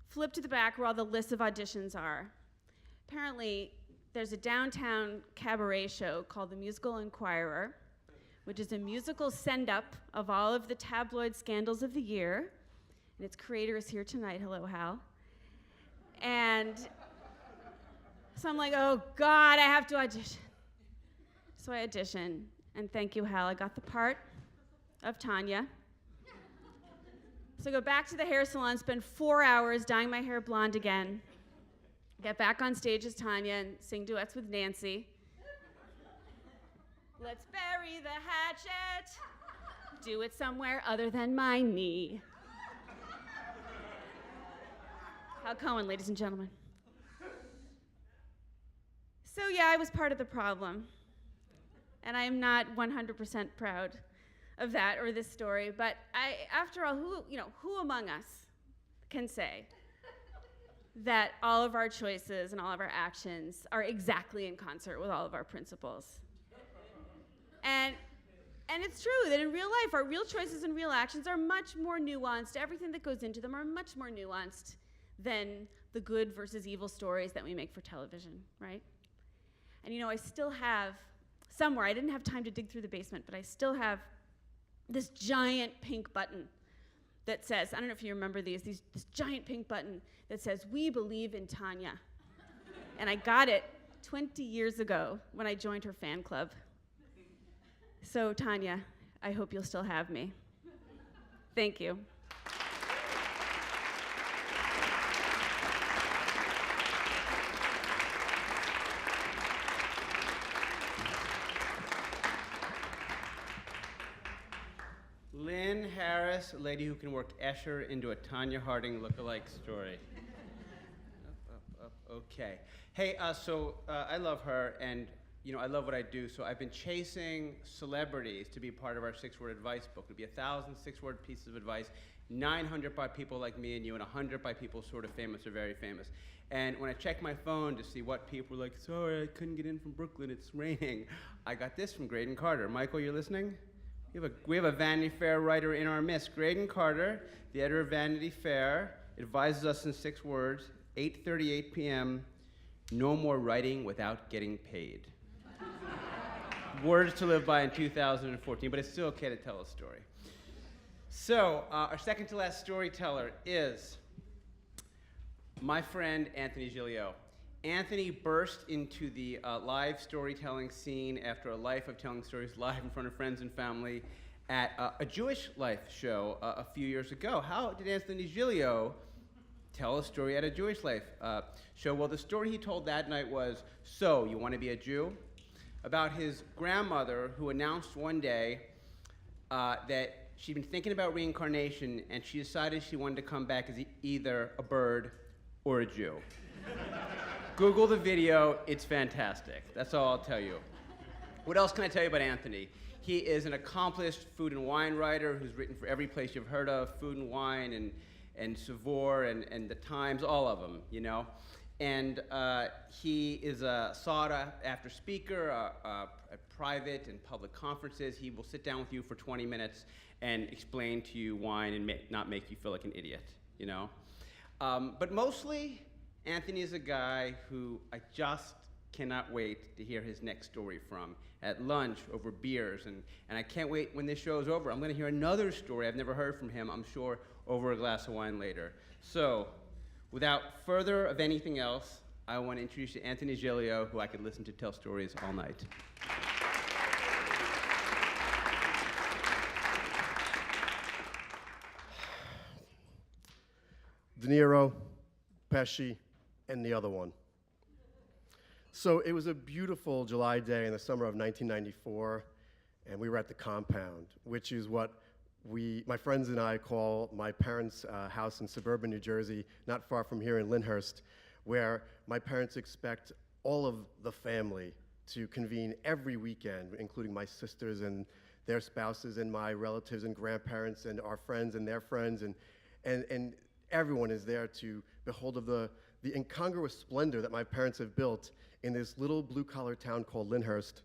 Flip to the back where all the lists of auditions are. Apparently, there's a downtown cabaret show called The Musical Inquirer, which is a musical send-up of all of the tabloid scandals of the year. And its creator is here tonight. Hello, Hal. And so I'm like, oh God, I have to audition. So I audition, and thank you, Hal. I got the part of Tanya. So I go back to the hair salon, spend 4 hours dyeing my hair blonde again, get back on stage as Tanya and sing duets with Nancy. Let's bury the hatchet. Do it somewhere other than my knee. Hal Cohen, ladies and gentlemen. So yeah, I was part of the problem. And I am not 100% proud of that or this story, but after all, who among us can say that all of our choices and all of our actions are exactly in concert with all of our principles? And it's true that in real life, our real choices and real actions are much more nuanced. Everything that goes into them are much more nuanced than the good versus evil stories that we make for television, right? And I still have somewhere, I didn't have time to dig through the basement, but I still have this giant pink button that says, I don't know if you remember this giant pink button that says, "We believe in Tanya." And I got it 20 years ago when I joined her fan club. So, Tanya, I hope you'll still have me. Thank you. Lynn Harris, a lady who can work Escher into a Tanya Harding look-alike story. Up. Okay. Hey, I love her, and I love what I do. So I've been chasing celebrities to be part of our six-word advice book. It'll be 1,000 six-word pieces of advice, 900 by people like me and you, and 100 by people sort of famous or very famous. And when I checked my phone to see what people were like, sorry, I couldn't get in from Brooklyn, it's raining, I got this from Graydon Carter. Michael, you're listening? We have a Vanity Fair writer in our midst. Graydon Carter, the editor of Vanity Fair, advises us in 6 words, 8:38 p.m., no more writing without getting paid. Words to live by in 2014, but it's still okay to tell a story. So, our second to last storyteller is my friend Anthony Giglio. Anthony burst into the live storytelling scene after a life of telling stories live in front of friends and family at a Jewish Life show a few years ago. How did Anthony Giglio tell a story at a Jewish Life show? Well, the story he told that night was, "So, you want to be a Jew?" About his grandmother who announced one day that she'd been thinking about reincarnation and she decided she wanted to come back as either a bird or a Jew. Google the video, it's fantastic. That's all I'll tell you. What else can I tell you about Anthony? He is an accomplished food and wine writer who's written for every place you've heard of, Food and Wine and Savor and The Times, all of them, And he is a sought-after speaker at private and public conferences. He will sit down with you for 20 minutes and explain to you wine and not make you feel like an idiot, But mostly, Anthony is a guy who I just cannot wait to hear his next story from at lunch over beers. And I can't wait when this show is over. I'm going to hear another story I've never heard from him, I'm sure, over a glass of wine later. So, without further of anything else, I want to introduce you to Anthony Giglio, who I could listen to tell stories all night. De Niro, Pesci, and the other one. So it was a beautiful July day in the summer of 1994, and we were at the compound, which is what my friends and I call my parents' house in suburban New Jersey, not far from here in Lyndhurst, where my parents expect all of the family to convene every weekend, including my sisters and their spouses and my relatives and grandparents and our friends and their friends, and everyone is there to behold of the incongruous splendor that my parents have built in this little blue-collar town called Lyndhurst,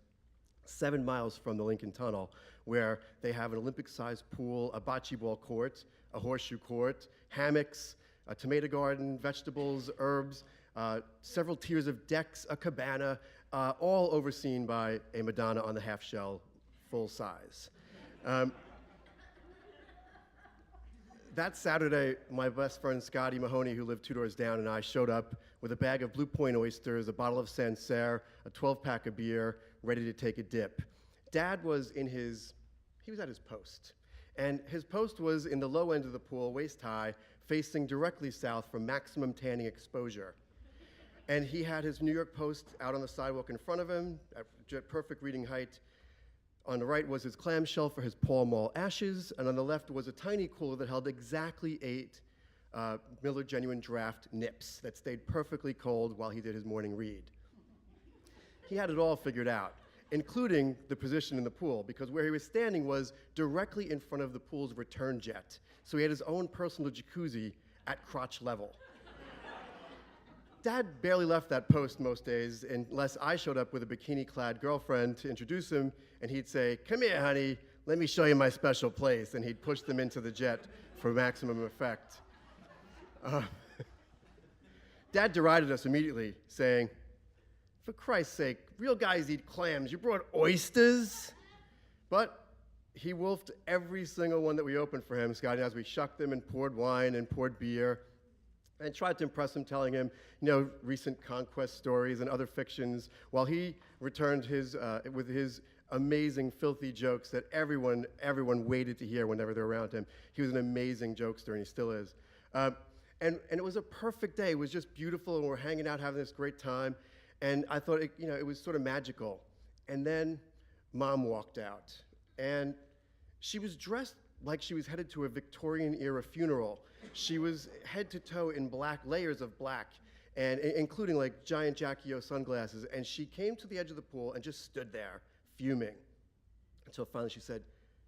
7 miles from the Lincoln Tunnel, where they have an Olympic-sized pool, a bocce ball court, a horseshoe court, hammocks, a tomato garden, vegetables, herbs, several tiers of decks, a cabana, all overseen by a Madonna on the half-shell, full size. That Saturday, my best friend Scotty Mahoney, who lived 2 doors down, and I showed up with a bag of Blue Point oysters, a bottle of Sancerre, a 12-pack of beer, ready to take a dip. Dad was at his post. And his post was in the low end of the pool, waist high, facing directly south for maximum tanning exposure. And he had his New York Post out on the sidewalk in front of him, at perfect reading height. On the right was his clamshell for his Pall Mall ashes, and on the left was a tiny cooler that held exactly 8 Miller Genuine Draft nips that stayed perfectly cold while he did his morning read. He had it all figured out, including the position in the pool, because where he was standing was directly in front of the pool's return jet. So he had his own personal jacuzzi at crotch level. Dad barely left that post most days unless I showed up with a bikini-clad girlfriend to introduce him, and he'd say, "Come here, honey, let me show you my special place," and he'd push them into the jet for maximum effect. Dad derided us immediately, saying, "For Christ's sake, real guys eat clams. You brought oysters?" But he wolfed every single one that we opened for him, Scotty, as we shucked them and poured wine and poured beer, and tried to impress him, telling him, recent conquest stories and other fictions, while he returned with his amazing, filthy jokes that everyone waited to hear whenever they're around him. He was an amazing jokester, and he still is. And it was a perfect day. It was just beautiful, and we're hanging out, having this great time. And I thought, it was sort of magical. And then Mom walked out, and she was dressed like she was headed to a Victorian-era funeral. She was head to toe in black, layers of black, and including like giant Jackie O sunglasses. And she came to the edge of the pool and just stood there, fuming. Until finally she said,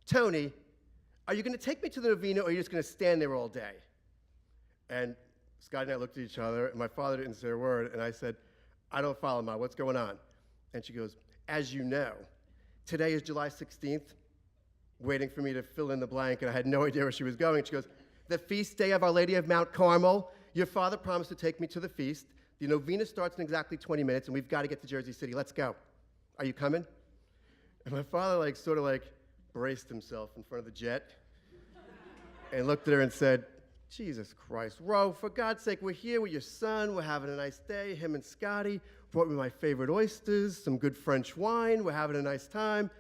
"Tony, are you going to take me to the novena, or are you just going to stand there all day?" And Scott and I looked at each other, and my father didn't say a word, and I said, "I don't follow, Ma, what's going on?" And she goes, "As you know, today is July 16th, waiting for me to fill in the blank, and I had no idea where she was going. She goes, "The feast day of Our Lady of Mount Carmel. Your father promised to take me to the feast. The novena starts in exactly 20 minutes, and we've got to get to Jersey City. Let's go. Are you coming?" And my father sort of braced himself in front of the jet and looked at her and said, "Jesus Christ, Ro, for God's sake, we're here with your son. We're having a nice day. Him and Scotty brought me my favorite oysters, some good French wine. We're having a nice time.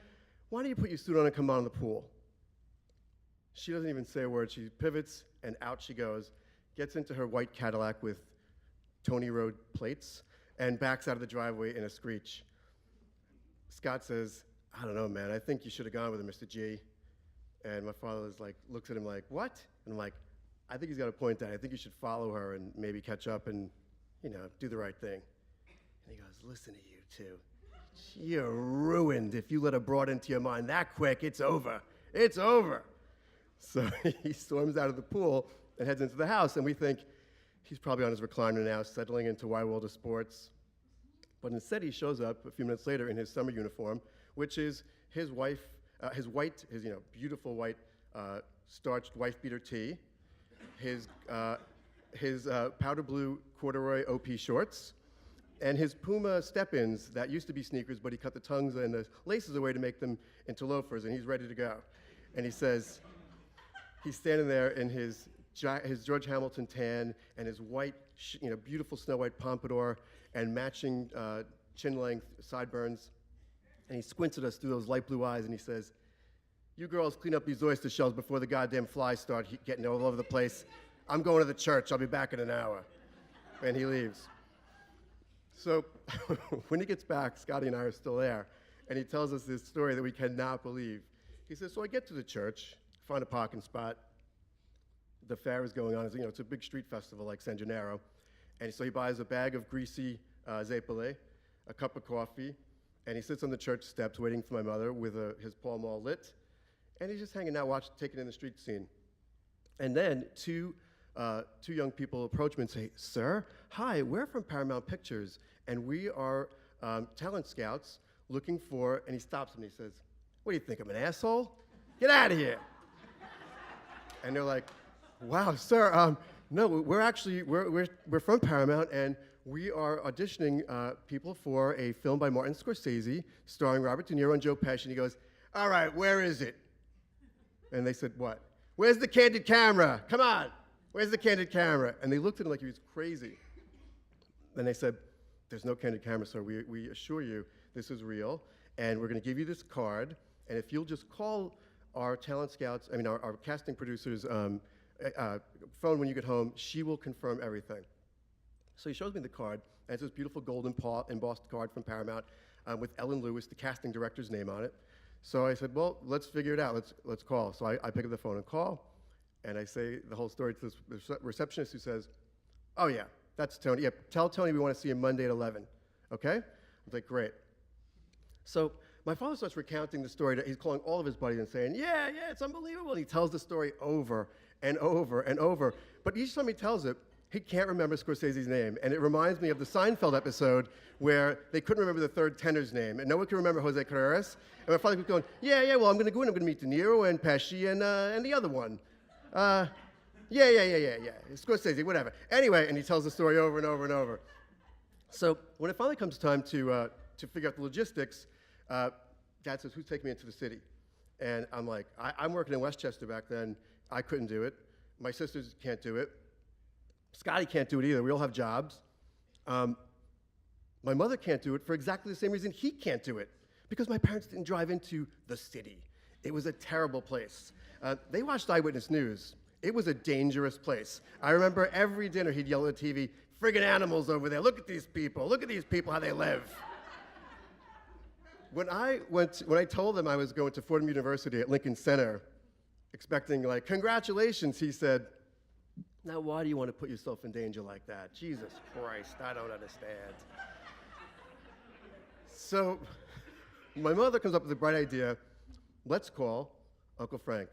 Why don't you put your suit on and come on in the pool?" She doesn't even say a word. She pivots, and out she goes, gets into her white Cadillac with Tony Road plates, and backs out of the driveway in a screech. Scott says, "I don't know, man. I think you should have gone with her, Mr. G." And my father looks at him like, "What?" And I'm like, "I think he's got a point, Dad. I think you should follow her and maybe catch up and, do the right thing." And he goes, "Listen to you two. You're ruined if you let a broad into your mind that quick. It's over. It's over." So he storms out of the pool and heads into the house, and we think he's probably on his recliner now, settling into Wide World of Sports. But instead, he shows up a few minutes later in his summer uniform, which is his beautiful white starched wife beater tee, his powder blue corduroy OP shorts, and his Puma step-ins that used to be sneakers, but he cut the tongues and the laces away to make them into loafers, and he's ready to go. And he says, he's standing there in his George Hamilton tan and his white, beautiful snow white pompadour and matching chin-length sideburns, and he squints at us through those light blue eyes, and he says, "You girls clean up these oyster shells before the goddamn flies start getting all over the place. I'm going to the church. I'll be back in an hour." And he leaves. So when he gets back, Scotty and I are still there, and he tells us this story that we cannot believe. He says, "So I get to the church, find a parking spot. The fair is going on. It's a big street festival like San Gennaro. And so he buys a bag of greasy Zeppole, a cup of coffee, and he sits on the church steps waiting for my mother with his Pall Mall lit, and he's just hanging out, taking in the street scene. And then two young people approach me and say, "Sir, hi, we're from Paramount Pictures, and we are talent scouts looking for," and he stops and he says, "What do you think, I'm an asshole? Get out of here." And they're like, "Wow, sir, no, we're from Paramount, and we are auditioning people for a film by Martin Scorsese starring Robert De Niro and Joe Pesci." And he goes, "All right, where is it?" And they said, "What? Where's the candid camera? Come on, where's the candid camera?" And they looked at him like he was crazy. And they said, "There's no candid camera, sir. We assure you this is real, and we're going to give you this card, and if you'll just call our talent scouts, our casting producer's phone when you get home, she will confirm everything." So he shows me the card, and it's this beautiful gold embossed card from Paramount with Ellen Lewis, the casting director's name on it. So I said, "Well, let's figure it out. Let's call." So I pick up the phone and call, and I say the whole story to this receptionist, who says, "Oh yeah, that's Tony. Yeah, tell Tony we want to see him Monday at 11. Okay?" I was like, "Great." So my father starts recounting the story. He's calling all of his buddies and saying, yeah, it's unbelievable. And he tells the story over and over and over. But each time he tells it, he can't remember Scorsese's name. And it reminds me of the Seinfeld episode where they couldn't remember the third tenor's name, and no one could remember Jose Carreras. And my father was going, yeah, well, I'm going to go in. I'm going to meet De Niro and Pesci and the other one. Yeah, Scorsese, whatever. Anyway, and he tells the story over and over and over. So when it finally comes time to figure out the logistics, Dad says, "Who's taking me into the city?" And I'm like, I'm working in Westchester back then. I couldn't do it. My sisters can't do it. Scotty can't do it either. We all have jobs. My mother can't do it for exactly the same reason he can't do it. because my parents didn't drive into the city. It was a terrible place. They watched Eyewitness News. It was a dangerous place. I remember every dinner he'd yell at the TV, friggin' animals over there, look at these people, how they live. When I told him I was going to Fordham University at Lincoln Center, expecting like, congratulations, he said, now why do you want to put yourself in danger like that? Jesus Christ, I don't understand. So my mother comes up with a bright idea, let's call Uncle Frank.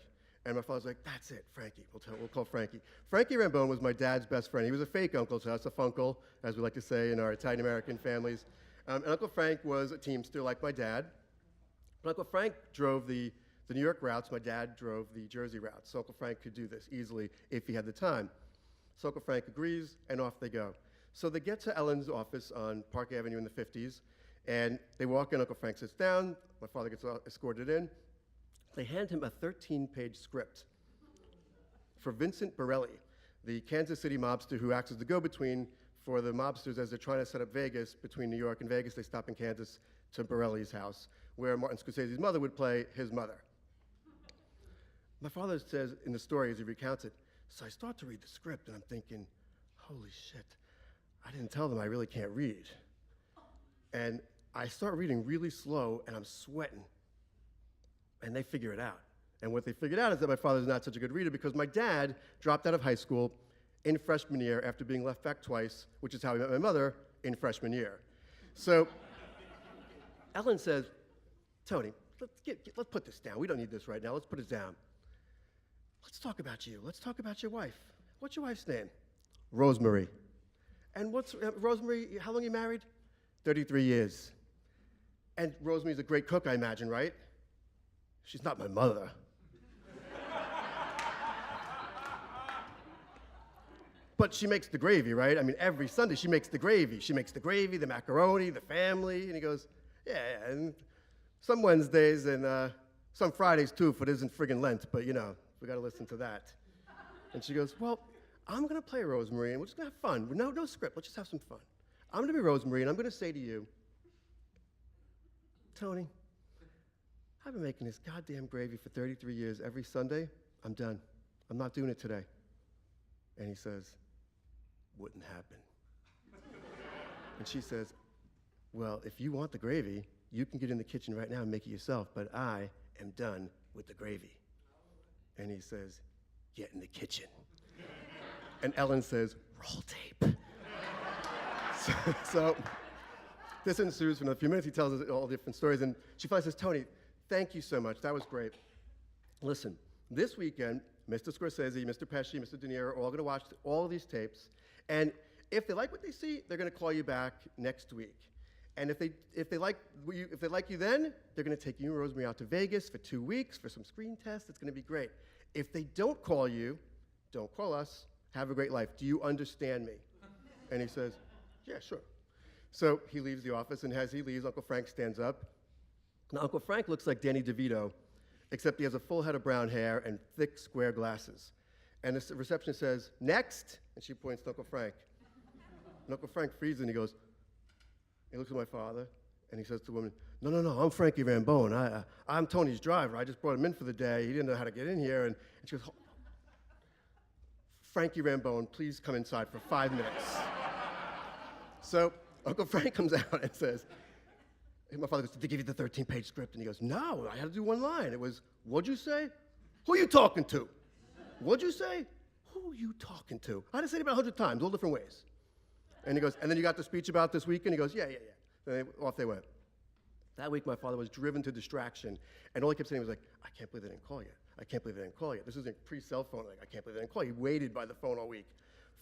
And my father's like, that's it, Frankie, we'll call Frankie. Frankie Rambone was my dad's best friend. He was a fake uncle to us, a funkle, as we like to say in our Italian-American families. And Uncle Frank was a Teamster like my dad. But Uncle Frank drove the New York routes. My dad drove the Jersey routes. So Uncle Frank could do this easily if he had the time. So Uncle Frank agrees, and off they go. So they get to Ellen's office on Park Avenue in the 50s, and they walk in, Uncle Frank sits down, my father gets escorted in. They hand him a 13-page script for Vincent Borelli, the Kansas City mobster who acts as the go-between for the mobsters as they're trying to set up Vegas. Between New York and Vegas, they stop in Kansas to Borelli's house, where Martin Scorsese's mother would play his mother. My father says in the story as he recounts it, so I start to read the script and I'm thinking, holy shit, I didn't tell them I really can't read. And I start reading really slow and I'm sweating. And they figure it out. And what they figured out is that my father's not such a good reader because my dad dropped out of high school in freshman year after being left back twice, which is how he met my mother in freshman year. So Ellen says, Tony, let's put this down. We don't need this right now. Let's put it down. Let's talk about you. Let's talk about your wife. What's your wife's name? Rosemary. And what's Rosemary, how long are you married? 33 years. And Rosemary's a great cook, I imagine, right? She's not my mother. But she makes the gravy, right? I mean, every Sunday she makes the gravy. She makes the gravy, the macaroni, the family. And he goes, yeah, and some Wednesdays and some Fridays too, if it isn't friggin' Lent, but you know, we gotta listen to that. And she goes, well, I'm gonna play Rosemary and we're just gonna have fun. No script, let's just have some fun. I'm gonna be Rosemary and I'm gonna say to you, Tony, I've been making this goddamn gravy for 33 years every Sunday. I'm done. I'm not doing it today. And he says, wouldn't happen. And she says, well, if you want the gravy, you can get in the kitchen right now and make it yourself, but I am done with the gravy. And he says, get in the kitchen. And Ellen says, roll tape. So this ensues for a few minutes. He tells us all different stories, and she finally says, Tony, thank you so much. That was great. Listen, this weekend, Mr. Scorsese, Mr. Pesci, Mr. De Niro are all going to watch all of these tapes, and if they like what they see, they're going to call you back next week. And if they like you then, they're going to take you and Rosemary out to Vegas for 2 weeks for some screen tests. It's going to be great. If they don't call you, don't call us. Have a great life. Do you understand me? And he says, yeah, sure. So he leaves the office, and as he leaves, Uncle Frank stands up. Now, Uncle Frank looks like Danny DeVito, except he has a full head of brown hair and thick, square glasses. And the receptionist says, next, and she points to Uncle Frank. And Uncle Frank freezes, and he goes, he looks at my father, and he says to the woman, no, I'm Frankie Rambone. I'm Tony's driver. I just brought him in for the day. He didn't know how to get in here. And she goes, Frankie Rambone, please come inside for 5 minutes. So Uncle Frank comes out and says, my father goes, did they give you the 13-page script? And he goes, no, I had to do one line. It was, what'd you say? Who are you talking to? What'd you say? Who are you talking to? I had to say it about 100 times, all different ways. And he goes, and then you got the speech about this weekend? He goes, yeah. Then off they went. That week, my father was driven to distraction, and all he kept saying was like, I can't believe they didn't call yet. I can't believe they didn't call yet. This isn't pre-cell phone. Like, I can't believe they didn't call. He waited by the phone all week.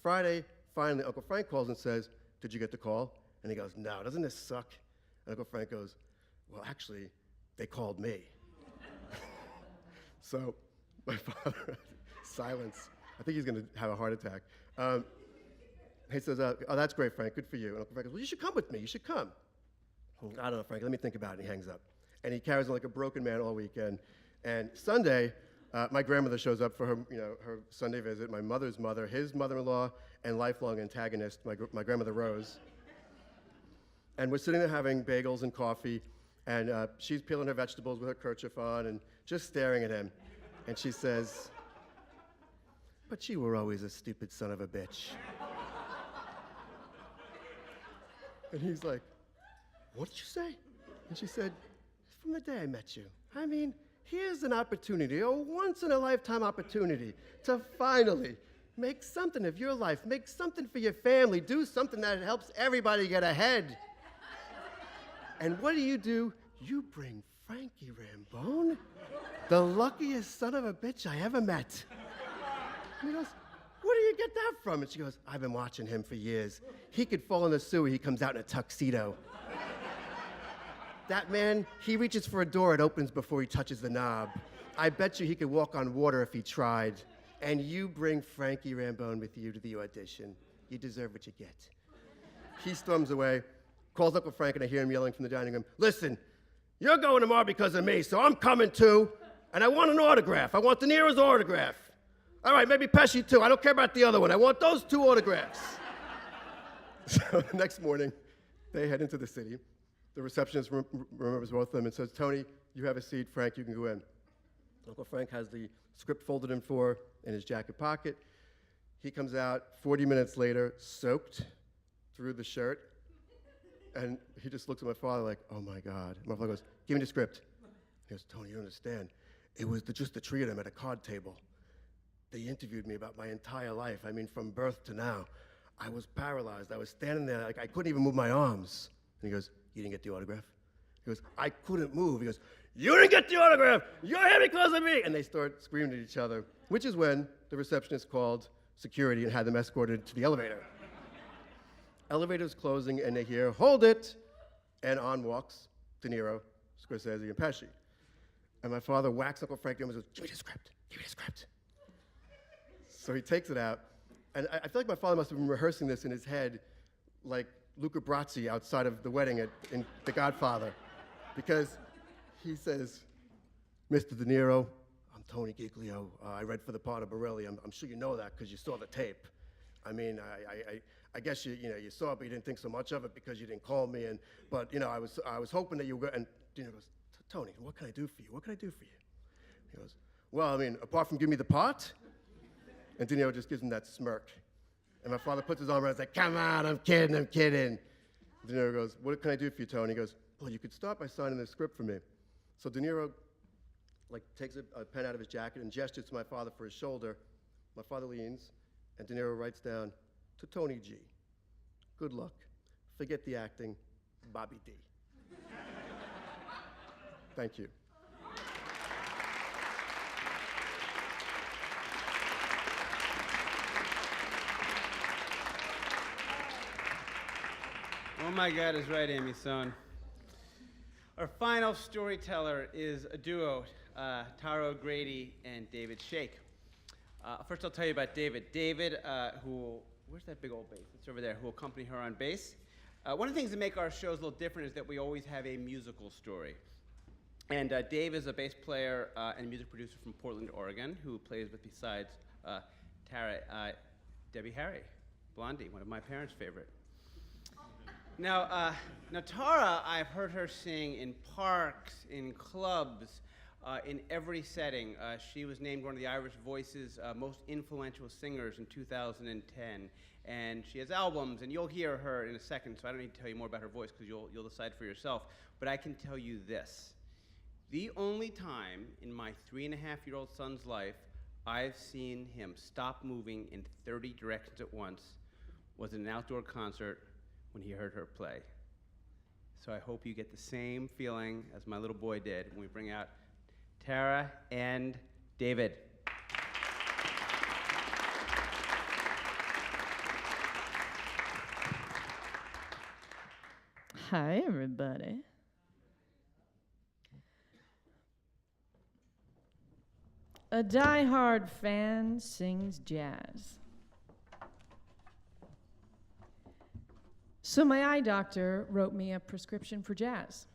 Friday, finally, Uncle Frank calls and says, did you get the call? And he goes, no, doesn't this suck? And Uncle Frank goes, well, actually, they called me. So my father, silence. I think he's going to have a heart attack. He says, oh, that's great, Frank. Good for you. And Uncle Frank goes, well, you should come with me. You should come. I don't know, Frank. Let me think about it. And he hangs up. And he carries on like a broken man all weekend. And Sunday, my grandmother shows up for her, her Sunday visit. My mother's mother, his mother-in-law, and lifelong antagonist, my grandmother Rose. And we're sitting there having bagels and coffee. And she's peeling her vegetables with her kerchief on and just staring at him. And she says, "But you were always a stupid son of a bitch." And he's like, "What did you say?" And she said, "From the day I met you. I mean, here's an opportunity, a once-in-a-lifetime opportunity to finally make something of your life, make something for your family, do something that helps everybody get ahead. And what do? You bring Frankie Rambone, the luckiest son of a bitch I ever met." And he goes, "Where do you get that from?" And she goes, "I've been watching him for years. He could fall in the sewer, he comes out in a tuxedo. That man, he reaches for a door, it opens before he touches the knob. I bet you he could walk on water if he tried. And you bring Frankie Rambone with you to the audition. You deserve what you get." He storms away, calls Uncle Frank, and I hear him yelling from the dining room, "Listen, you're going tomorrow because of me, so I'm coming too. And I want an autograph. I want De Niro's autograph. All right, maybe Pesci too. I don't care about the other one. I want those 2 autographs." So the next morning, they head into the city. The receptionist remembers both of them and says, "Tony, you have a seat. Frank, you can go in." Uncle Frank has the script folded in 4 in his jacket pocket. He comes out 40 minutes later, soaked through the shirt. And he just looks at my father like, "Oh my God." My father goes, "Give me the script." He goes, "Tony, you don't understand. It was just the 3 of them at a card table. They interviewed me about my entire life. I mean, from birth to now. I was paralyzed. I was standing there like I couldn't even move my arms." And he goes, "You didn't get the autograph?" He goes, "I couldn't move." He goes, "You didn't get the autograph! You're here because of me!" And they start screaming at each other, which is when the receptionist called security and had them escorted to the elevator. Elevator's closing, and they hear, "Hold it!" And on walks De Niro, Scorsese, and Pesci. And my father whacks Uncle Frank and goes, "Give me the script, give me the script." So he takes it out, and I feel like my father must have been rehearsing this in his head like Luca Brasi outside of the wedding in The Godfather, because he says, "Mr. De Niro, I'm Tony Giglio. I read for the part of Borelli. I'm sure you know that because you saw the tape. I mean, I guess you saw it, but you didn't think so much of it because you didn't call me. But I was hoping that you were." And De Niro goes, "Tony, what can I do for you? What can I do for you?" He goes, "Well, I mean, apart from give me the part." And De Niro just gives him that smirk. And my father puts his arm around and says, "Come on, I'm kidding, I'm kidding." De Niro goes, "What can I do for you, Tony?" He goes, "Well, you could start by signing the script for me." So De Niro takes a pen out of his jacket and gestures to my father for his shoulder. My father leans, and De Niro writes down, "To Tony G. Good luck. Forget the acting. Bobby D." Thank you. Oh my God is right, Amy Sohn. Our final storyteller is a duo, Tara O'Grady and David Shake. First I'll tell you about David. David, where's that big old bass? It's over there, who will accompany her on bass. One of the things that make our shows a little different is that we always have a musical story. And Dave is a bass player and music producer from Portland, Oregon, who plays with, besides Tara, Debbie Harry, Blondie, one of my parents' favorite. Now Tara, I've heard her sing in parks, in clubs, in every setting. She was named one of the Irish Voice's most influential singers in 2010. And she has albums, and you'll hear her in a second, so I don't need to tell you more about her voice because you'll decide for yourself. But I can tell you this. The only time in my 3.5-year-old son's life I've seen him stop moving in 30 directions at once was in an outdoor concert when he heard her play. So I hope you get the same feeling as my little boy did when we bring out Tara and David. Hi, everybody. A die-hard fan sings jazz. So my eye doctor wrote me a prescription for jazz.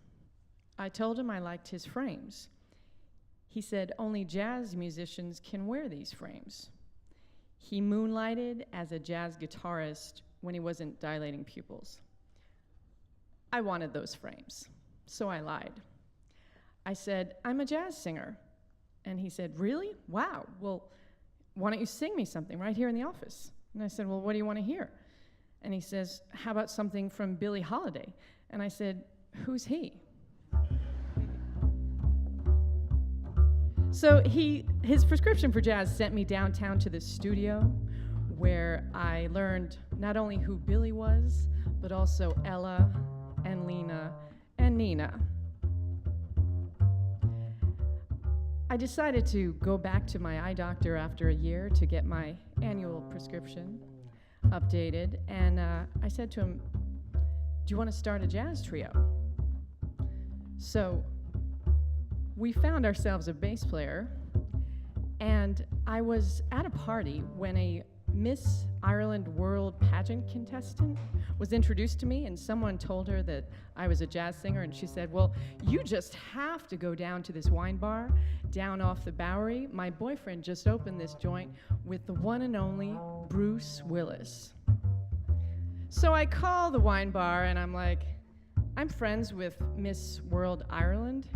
I told him I liked his frames. He said only jazz musicians can wear these frames. He moonlighted as a jazz guitarist when he wasn't dilating pupils. I wanted those frames. So I lied. I said, I'm a jazz singer. And he said, really? Wow. Well, why don't you sing me something right here in the office? And I said, well, what do you want to hear? And he says, how about something from Billie Holiday? And I said, who's he? So his prescription for jazz sent me downtown to the studio where I learned not only who Billie was, but also Ella and Lena and Nina. I decided to go back to my eye doctor after a year to get my annual prescription updated, and I said to him, do you want to start a jazz trio? So we found ourselves a bass player, and I was at a party when a Miss Ireland World pageant contestant was introduced to me, and someone told her that I was a jazz singer, and she said, well, you just have to go down to this wine bar down off the Bowery. My boyfriend just opened this joint with the one and only Bruce Willis. So I call the wine bar, and I'm like, I'm friends with Miss World Ireland,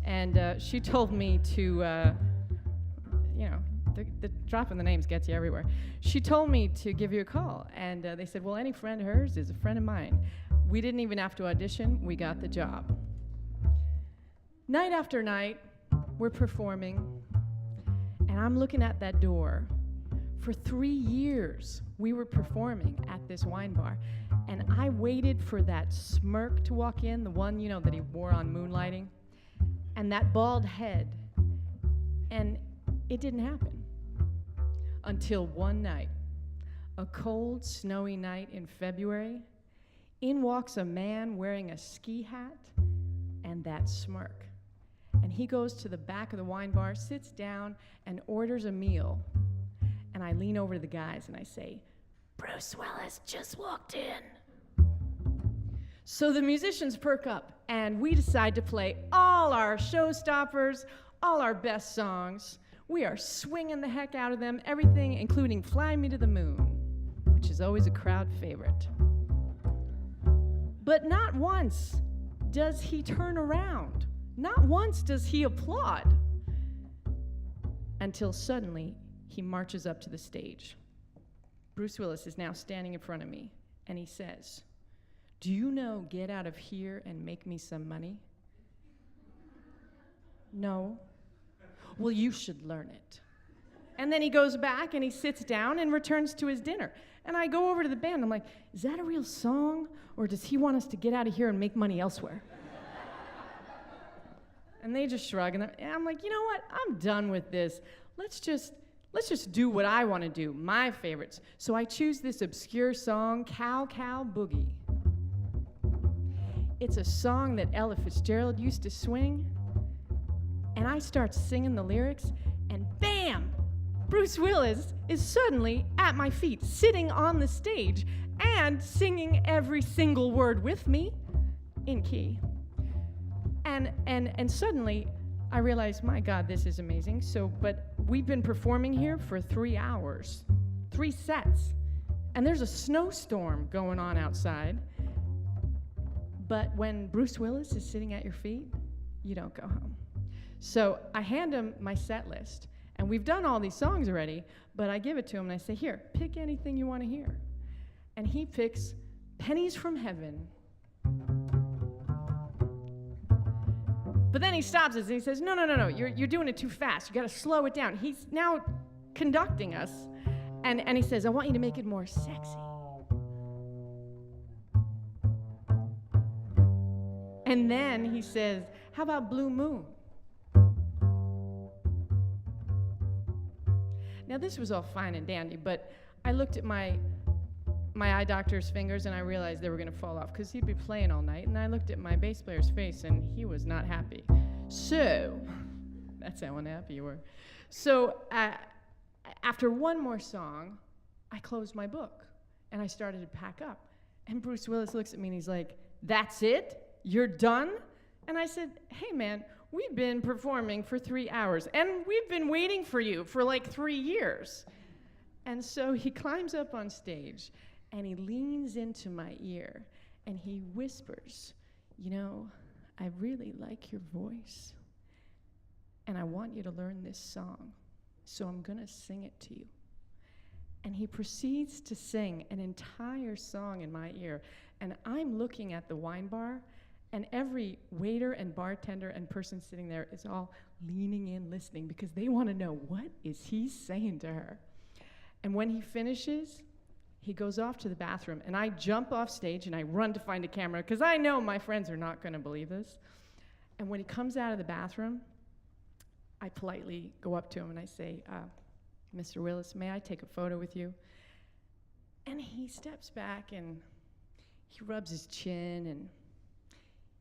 and she told me to, the dropping the names gets you everywhere. She told me to give you a call, and they said, well, any friend of hers is a friend of mine. We didn't even have to audition, we got the job. Night after night, we're performing, and I'm looking at that door. For 3 years, we were performing at this wine bar, and I waited for that smirk to walk in, the one, that he wore on Moonlighting, and that bald head, and it didn't happen. Until one night, a cold, snowy night in February, in walks a man wearing a ski hat and that smirk. And he goes to the back of the wine bar, sits down, and orders a meal. And I lean over to the guys and I say, Bruce Willis just walked in. So the musicians perk up, and we decide to play all our showstoppers, all our best songs. We are swinging the heck out of them, everything including Fly Me to the Moon, which is always a crowd favorite. But not once does he turn around. Not once does he applaud. Until suddenly, he marches up to the stage. Bruce Willis is now standing in front of me, and he says, do you know Get Out of Here and Make Me Some Money? No. Well, you should learn it. And then he goes back and he sits down and returns to his dinner. And I go over to the band. I'm like, is that a real song? Or does he want us to get out of here and make money elsewhere? And they just shrug. And I'm like, you know what? I'm done with this. Let's just do what I want to do, my favorites. So I choose this obscure song, Cow Cow Boogie. It's a song that Ella Fitzgerald used to swing. And I start singing the lyrics, and bam! Bruce Willis is suddenly at my feet, sitting on the stage, and singing every single word with me, in key. And suddenly, I realized, my God, this is amazing. But we've been performing here for 3 hours, 3 sets, and there's a snowstorm going on outside. But when Bruce Willis is sitting at your feet, you don't go home. So I hand him my set list, and we've done all these songs already, but I give it to him and I say, here, pick anything you want to hear. And he picks Pennies from Heaven. But then he stops us and he says, no, you're doing it too fast. You got to slow it down. He's now conducting us, and he says, I want you to make it more sexy. And then he says, how about Blue Moon? Now, this was all fine and dandy, but I looked at my eye doctor's fingers and I realized they were going to fall off because he'd be playing all night, and I looked at my bass player's face and he was not happy. So, that's how unhappy you were. So, after one more song, I closed my book and I started to pack up. And Bruce Willis looks at me and he's like, that's it? You're done? And I said, hey man, we've been performing for 3 hours, and we've been waiting for you for like 3 years. And so he climbs up on stage, and he leans into my ear, and he whispers, I really like your voice, and I want you to learn this song, so I'm going to sing it to you. And he proceeds to sing an entire song in my ear, and I'm looking at the wine bar, and every waiter and bartender and person sitting there is all leaning in, listening, because they want to know, what is he saying to her? And when he finishes, he goes off to the bathroom, and I jump off stage, and I run to find a camera, because I know my friends are not going to believe this. And when he comes out of the bathroom, I politely go up to him, and I say, Mr. Willis, may I take a photo with you? And he steps back, and he rubs his chin, and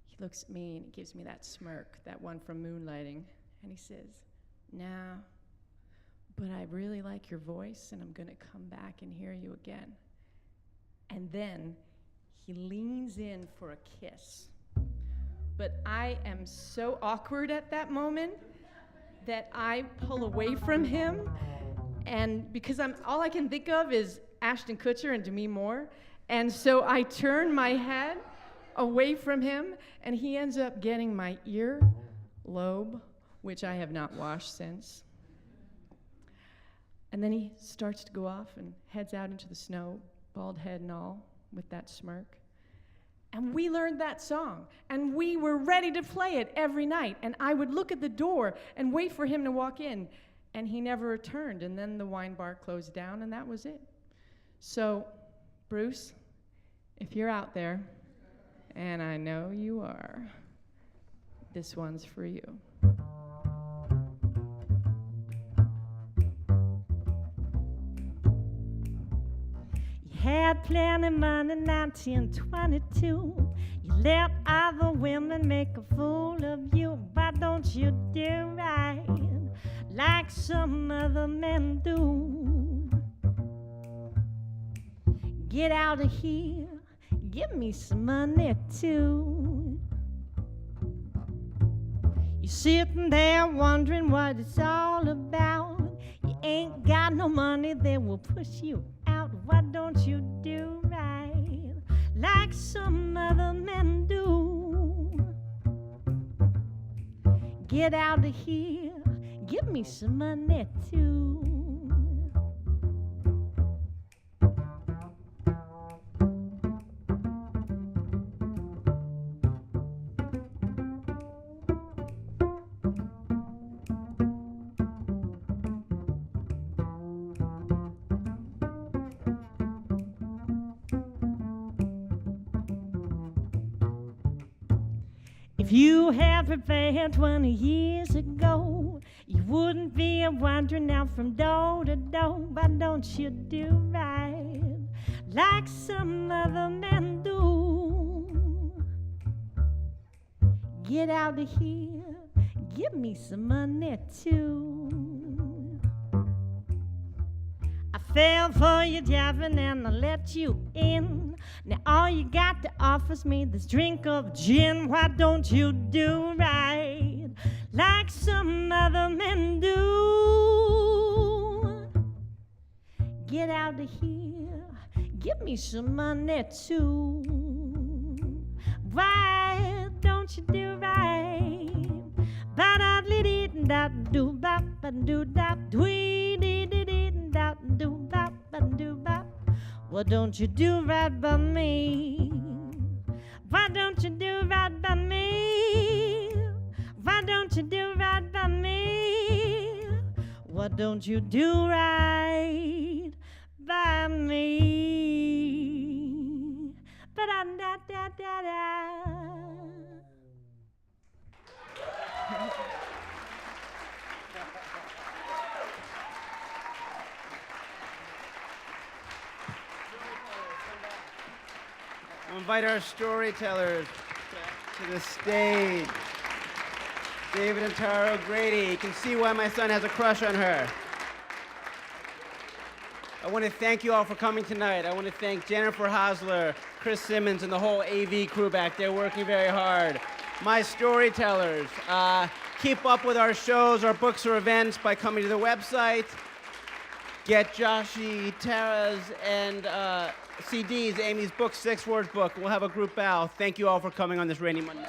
he looks at me, and he gives me that smirk, that one from Moonlighting, and he says, "Nah, but I really like your voice, and I'm going to come back and hear you again." And then he leans in for a kiss. But I am so awkward at that moment that I pull away from him, and because all I can think of is Ashton Kutcher and Demi Moore, and so I turn my head away from him, and he ends up getting my ear lobe, which I have not washed since. And then he starts to go off and heads out into the snow, bald head and all, with that smirk. And we learned that song, and we were ready to play it every night. And I would look at the door and wait for him to walk in, and he never returned. And then the wine bar closed down, and that was it. So, Bruce, if you're out there, and I know you are, this one's for you. Had plenty money, 1922. You let other women make a fool of you. Why don't you do right like some other men do? Get out of here, give me some money too. You're sitting there wondering what it's all about. You ain't got no money, they will push you out. Why don't you do right like some other men do? Get out of here, give me some money too. If you had prepared 20 years ago, you wouldn't be wandering out from door to door. Why don't you do right like some other men do? Get out of here, give me some money too. I fell for your jabbing and I let you in. Now all you got to offer's me this drink of gin. Why don't you do right like some other men do? Get out of here, give me some money too. Why don't you do right? Why don't you do right by me? Why don't you do right by me? Why don't you do right by me? Why don't you do right by me? Ba-da-da-da-da-da. We'll invite our storytellers to the stage. David and Tara O'Grady. You can see why my son has a crush on her. I want to thank you all for coming tonight. I want to thank Jennifer Hosler, Chris Simmons, and the whole AV crew back there working very hard. My storytellers. Keep up with our shows, our books, or events by coming to the website. Get Joshie, Tara's, and CDs, Amy's book, Six-Word book. We'll have a group bow. Thank you all for coming on this rainy Monday.